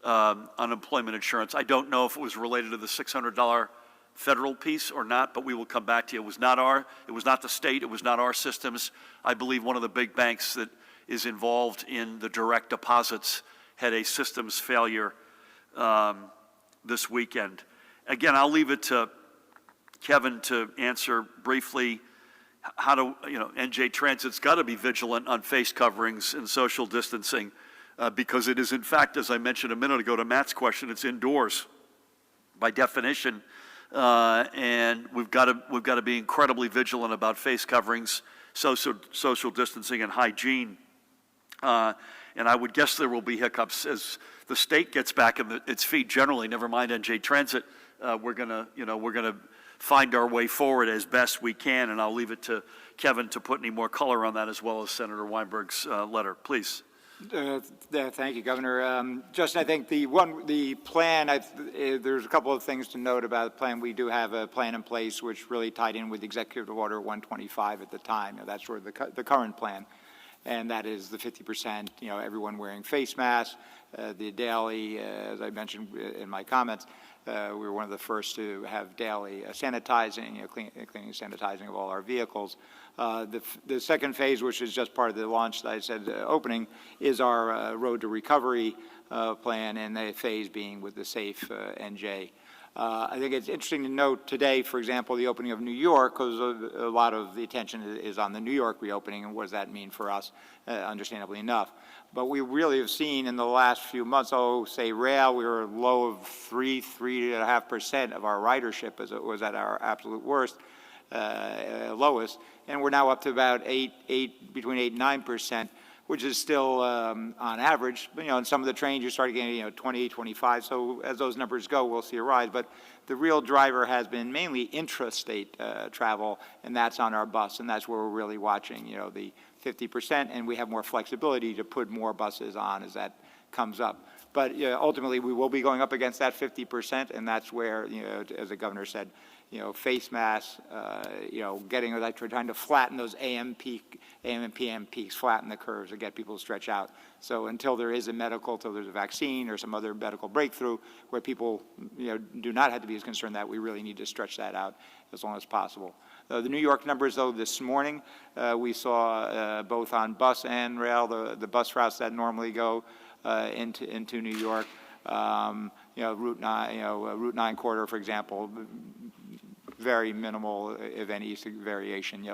unemployment insurance. I don't know if it was related to the $600 federal piece or not, but we will come back to you. It was not the state, it was not our systems. I believe one of the big banks that is involved in the direct deposits had a systems failure this weekend. Again, I'll leave it to Kevin to answer briefly how to, NJ Transit's got to be vigilant on face coverings and social distancing because it is, in fact, as I mentioned a minute ago to Matt's question, it's indoors by definition. And we've got to be incredibly vigilant about face coverings, social distancing, and hygiene. And I would guess there will be hiccups as the state gets back in its feet. Generally, never mind NJ Transit. We're gonna find our way forward as best we can, and I'll leave it to Kevin to put any more color on that, as well as Senator Weinberg's letter. Please. Thank you, Governor. Justin, I think the plan, there's a couple of things to note about the plan. We do have a plan in place which really tied in with Executive Order 125 at the time. That's sort of the current plan, and that is the 50%, everyone wearing face masks, the daily, as I mentioned in my comments, we were one of the first to have daily sanitizing, cleaning and sanitizing of all our vehicles. The second phase, which is just part of the launch that I said opening, is our Road to Recovery plan, and the phase being with the SAFE NJ. I think it's interesting to note today, for example, the opening of New York, because a lot of the attention is on the New York reopening, and what does that mean for us, understandably enough. But we really have seen in the last few months, say rail, we were low of 3.5% of our ridership was at our absolute worst, lowest, and we're now up to about between 8 and 9%. which is still on average. But, in some of the trains, you start getting, 20, 25. So as those numbers go, we'll see a rise. But the real driver has been mainly intrastate travel, and that's on our bus, and that's where we're really watching, the 50%, and we have more flexibility to put more buses on as that comes up. But ultimately, we will be going up against that 50%, and that's where, as the governor said, face masks, getting like trying to flatten those AM and PM peaks, flatten the curves to get people to stretch out. So until there is until there's a vaccine or some other medical breakthrough where people, do not have to be as concerned, that we really need to stretch that out as long as possible. The New York numbers, though, this morning, we saw both on bus and rail, the bus routes that normally go into New York, Route 9 corridor, for example, very minimal, if any, variation.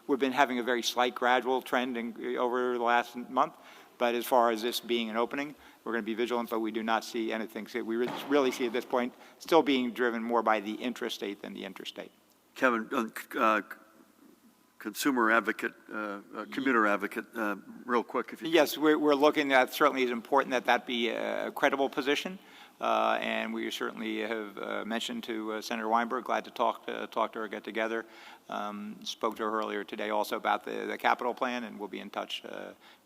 We've been having a very slight gradual trend over the last month, but as far as this being an opening, we're going to be vigilant, but we do not see anything. So we really see at this point still being driven more by the intrastate than the interstate. Kevin, consumer advocate, commuter advocate, real quick. If you Yes, we're looking at, certainly is important that be a credible position. And we certainly have mentioned to Senator Weinberg, glad to talk to her, get together. Spoke to her earlier today also about the capital plan, and we'll be in touch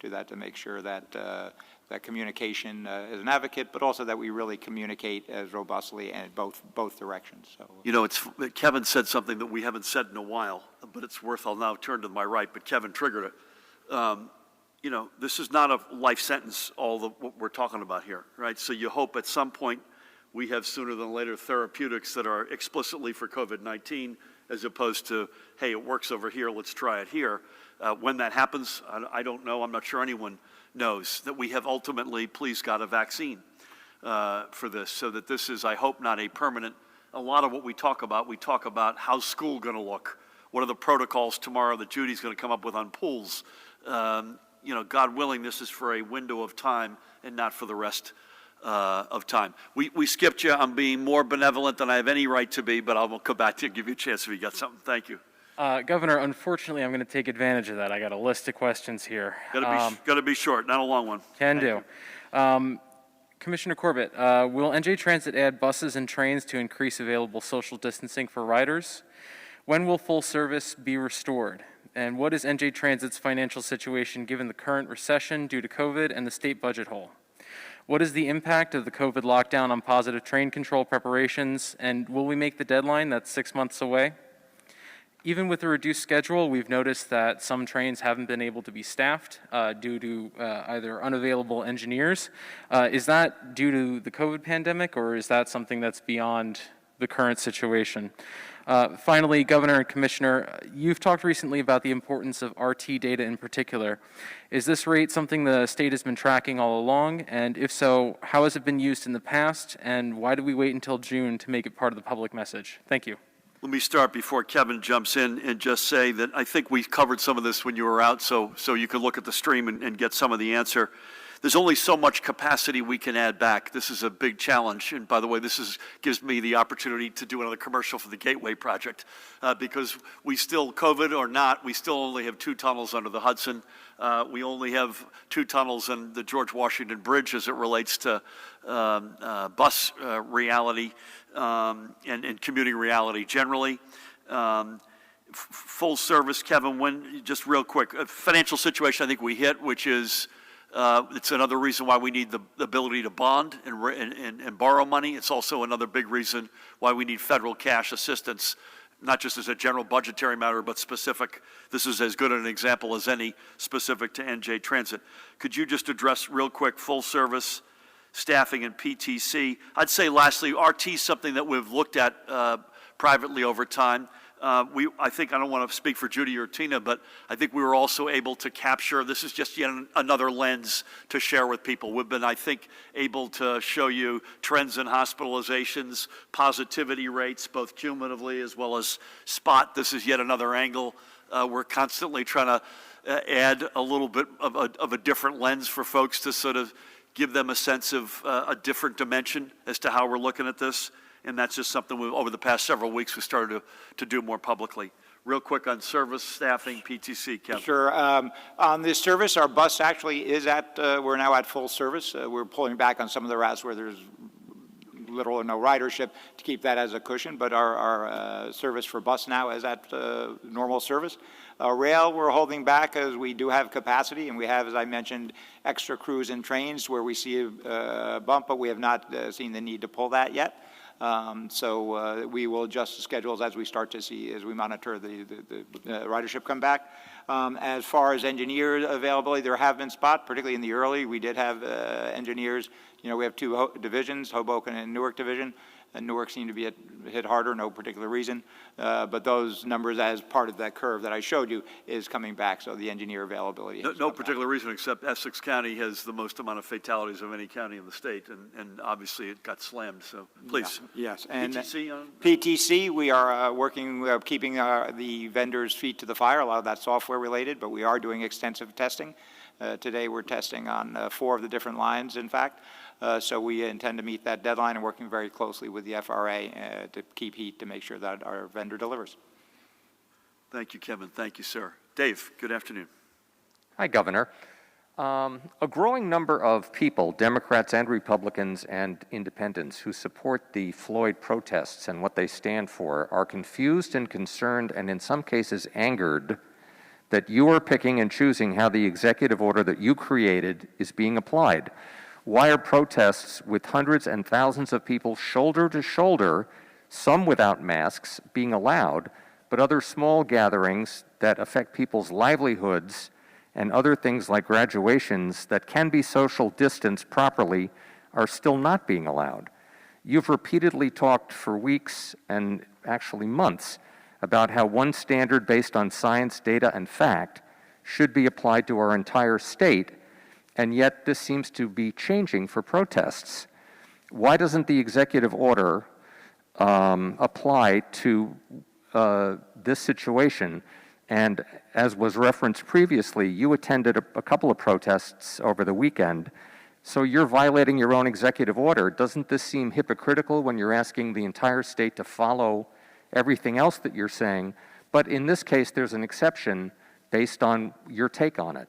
to that to make sure that that communication as an advocate, but also that we really communicate as robustly and both directions. So, Kevin said something that we haven't said in a while, but it's worth. I'll now turn to my right, but Kevin triggered it. This is not a life sentence, what we're talking about here, right? So you hope at some point we have sooner than later therapeutics that are explicitly for COVID-19 as opposed to, hey, it works over here, let's try it here. When that happens, I don't know. I'm not sure anyone knows that we have ultimately, please God, a vaccine for this, so that this is, I hope, not a permanent. A lot of what we talk about how's school going to look? What are the protocols tomorrow that Judy's going to come up with on pools? God willing, this is for a window of time and not for the rest of time. We skipped you. I'm being more benevolent than I have any right to be, but I'll come back to you and give you a chance if you got something. Thank you. Governor, unfortunately, I'm going to take advantage of that. I got a list of questions here. Got to be short, not a long one. Can do. Commissioner Corbett, will NJ Transit add buses and trains to increase available social distancing for riders? When will full service be restored? And what is NJ Transit's financial situation given the current recession due to COVID and the state budget hole? What is the impact of the COVID lockdown on positive train control preparations? And will we make the deadline that's 6 months away? Even with a reduced schedule, we've noticed that some trains haven't been able to be staffed due to either unavailable engineers. Is that due to the COVID pandemic, or is that something that's beyond the current situation? Finally, Governor and Commissioner, you've talked recently about the importance of RT data in particular. Is this rate something the state has been tracking all along? And if so, how has it been used in the past? And why did we wait until June to make it part of the public message? Thank you. Let me start before Kevin jumps in and just say that I think we covered some of this when you were out, so you can look at the stream and get some of the answer. There's only so much capacity we can add back. This is a big challenge. And by the way, gives me the opportunity to do another commercial for the Gateway project because we still, COVID or not, we still only have 2 tunnels under the Hudson. We only have 2 tunnels in the George Washington Bridge as it relates to bus reality and commuting reality generally. Full service, Kevin, just real quick, financial situation I think we hit, which is it's another reason why we need the ability to bond and borrow money. It's also another big reason why we need federal cash assistance, not just as a general budgetary matter, but specific. This is as good an example as any specific to NJ Transit. Could you just address real quick full service, staffing, and PTC? I'd say lastly, RT is something that we've looked at privately over time. I think, I don't want to speak for Judy or Tina, but I think we were also able to capture, this is just yet another lens to share with people. We've been, I think, able to show you trends in hospitalizations, positivity rates, both cumulatively as well as spot. This is yet another angle. We're constantly trying to add a little bit of a different lens for folks to sort of give them a sense of a different dimension as to how we're looking at this. and that's just something over the past several weeks we started to do more publicly. Real quick on service, staffing, PTC, Kevin. Sure. On this service, our bus actually is we're now at full service. We're pulling back on some of the routes where there's little or no ridership to keep that as a cushion, but our service for bus now is at normal service. Rail, we're holding back as we do have capacity, and we have, as I mentioned, extra crews and trains where we see a bump, but we have not seen the need to pull that yet. So we will adjust the schedules as we start to see, as we monitor the ridership come back. As far as engineer availability, there have been spots, particularly in the early. We did have engineers. You know, we have two divisions, Hoboken and Newark division. And Newark seemed to be hit harder, no particular reason. But those numbers, as part of that curve that I showed you, is coming back. So the engineer availability. No particular reason, except Essex County has the most amount of fatalities of any county in the state, and obviously it got slammed. So please. Yeah, yes. And PTC on? PTC, we are working, keeping the vendors' feet to the fire. A lot of that software related, but we are doing extensive testing. Today we're testing on 4 of the different lines, in fact. So we intend to meet that deadline and working very closely with the FRA to keep heat to make sure that our vendor delivers. Thank you, Kevin. Thank you, sir. Dave, good afternoon. Hi, Governor. A growing number of people, Democrats and Republicans and independents, who support the Floyd protests and what they stand for are confused and concerned and in some cases angered that you are picking and choosing how the executive order that you created is being applied. Why are protests with hundreds and thousands of people shoulder to shoulder, some without masks, being allowed, but other small gatherings that affect people's livelihoods and other things like graduations that can be social distanced properly are still not being allowed? You've repeatedly talked for weeks and actually months about how one standard based on science, data, and fact should be applied to our entire state, and yet this seems to be changing for protests. Why doesn't the executive order apply to this situation? And as was referenced previously, you attended a couple of protests over the weekend, so you're violating your own executive order. Doesn't this seem hypocritical when you're asking the entire state to follow everything else that you're saying? But in this case, there's an exception based on your take on it.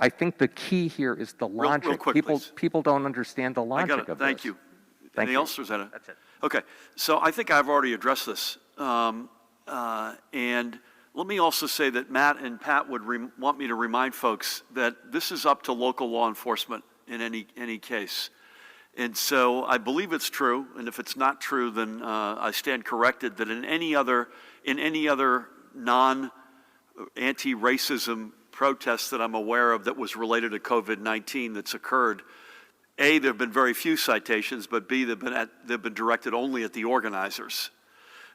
I think the key here is the logic. Real quick, people don't understand the logic I got it. of Thank this. you. Thank Anything you. else, or is that it? That's it. Okay. So I think I've already addressed this. And let me also say that Matt and Pat would want me to remind folks that this is up to local law enforcement in any case. And so I believe it's true, and if it's not true, then I stand corrected, that in any other non-anti-racism protests that I'm aware of that was related to COVID-19 that's occurred, A, there have been very few citations, but B, they've been directed only at the organizers.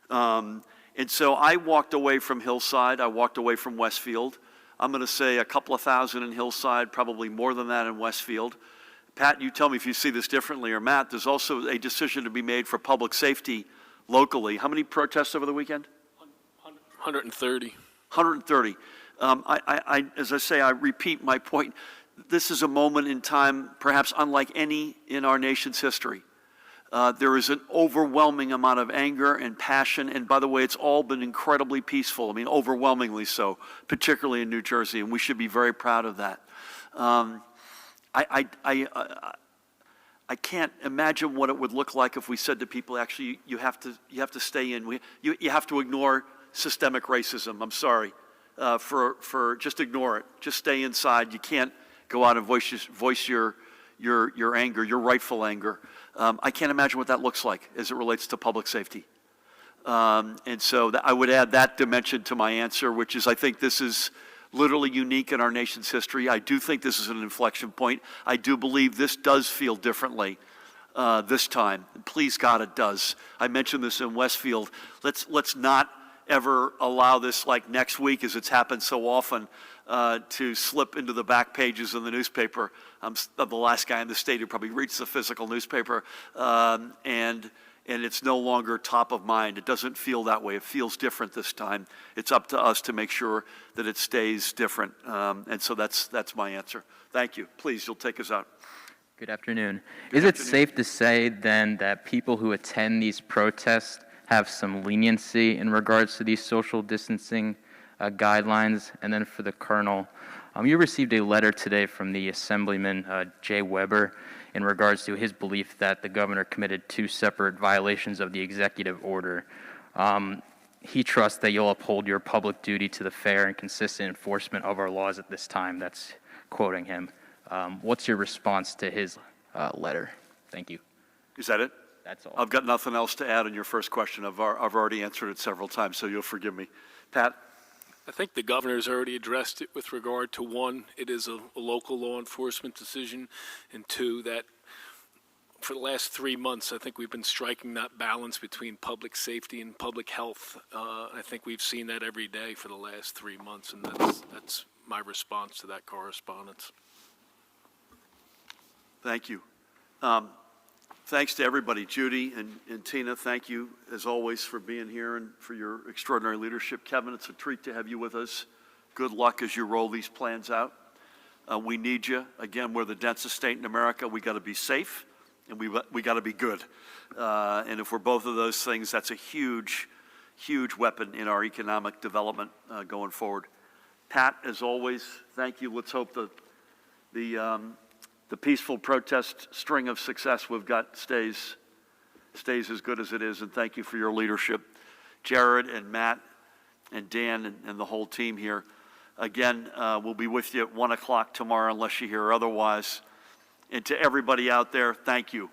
And so I walked away from Hillside, I walked away from Westfield. I'm going to say a couple of thousand in Hillside, probably more than that in Westfield. Pat, you tell me if you see this differently, or Matt, there's also a decision to be made for public safety locally. How many protests over the weekend? 130. 130. As I say, I repeat my point. This is a moment in time, perhaps unlike any in our nation's history. There is an overwhelming amount of anger and passion, and by the way, it's all been incredibly peaceful. I mean, overwhelmingly so, particularly in New Jersey, and we should be very proud of that. I can't imagine what it would look like if we said to people, actually, you have to stay in. You have to ignore systemic racism. I'm sorry. For just ignore it. Just stay inside. You can't go out and voice your anger, your rightful anger. I can't imagine what that looks like as it relates to public safety. And so I would add that dimension to my answer, which is I think this is literally unique in our nation's history. I do think this is an inflection point. I do believe this does feel differently this time. Please God, it does. I mentioned this in Westfield. Let's not ever allow this, like next week, as it's happened so often, to slip into the back pages of the newspaper. I'm the last guy in the state who probably reads the physical newspaper, and it's no longer top of mind. It doesn't feel that way. It feels different this time. It's up to us to make sure that it stays different, and so that's my answer. Thank you. Please, you'll take us out. Good afternoon. Is it safe to say then that people who attend these protests have some leniency in regards to these social distancing guidelines? And then for the Colonel, you received a letter today from the Assemblyman Jay Weber in regards to his belief that the governor committed 2 separate violations of the executive order. He trusts that you'll uphold your public duty to the fair and consistent enforcement of our laws at this time. That's quoting him. What's your response to his letter? Thank you. Is that it? That's all. I've got nothing else to add on your first question. I've already answered it several times, so you'll forgive me. Pat? I think the governor's already addressed it with regard to, 1, it is a local law enforcement decision, and 2, that for the last 3 months, I think we've been striking that balance between public safety and public health. I think we've seen that every day for the last 3 months, and that's my response to that correspondence. Thank you. Thanks to everybody. Judy and Tina, thank you, as always, for being here and for your extraordinary leadership. Kevin, it's a treat to have you with us. Good luck as you roll these plans out. We need you. Again, we're the densest state in America. We got to be safe, and we got to be good. And if we're both of those things, that's a huge, huge weapon in our economic development going forward. Pat, as always, thank you. Let's hope the peaceful protest string of success we've got stays as good as it is, and thank you for your leadership. Jared and Matt and Dan and the whole team here. Again, we'll be with you at 1 o'clock tomorrow unless you hear otherwise. And to everybody out there, thank you.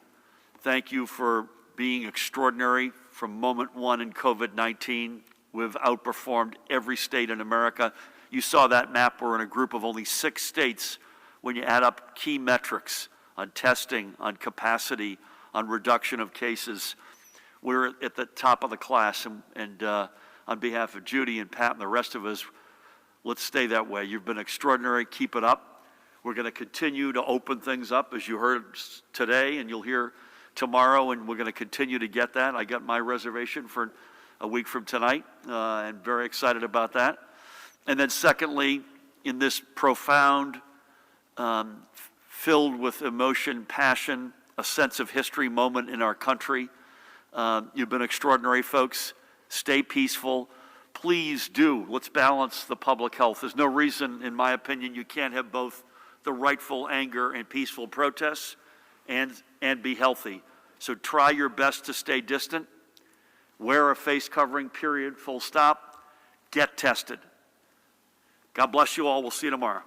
Thank you for being extraordinary from moment 1 in COVID-19. We've outperformed every state in America. You saw that map. We're in a group of only 6 states when you add up key metrics on testing, on capacity, on reduction of cases. We're at the top of the class, and on behalf of Judy and Pat and the rest of us, let's stay that way. You've been extraordinary. Keep it up. We're going to continue to open things up, as you heard today, and you'll hear tomorrow, and we're going to continue to get that. I got my reservation for a week from tonight, and very excited about that. And then secondly, in this profound, filled with emotion, passion, a sense of history moment in our country. You've been extraordinary, folks. Stay peaceful. Please do. Let's balance the public health. There's no reason, in my opinion, you can't have both the rightful anger and peaceful protests and be healthy. So try your best to stay distant. Wear a face covering, period, full stop. Get tested. God bless you all. We'll see you tomorrow.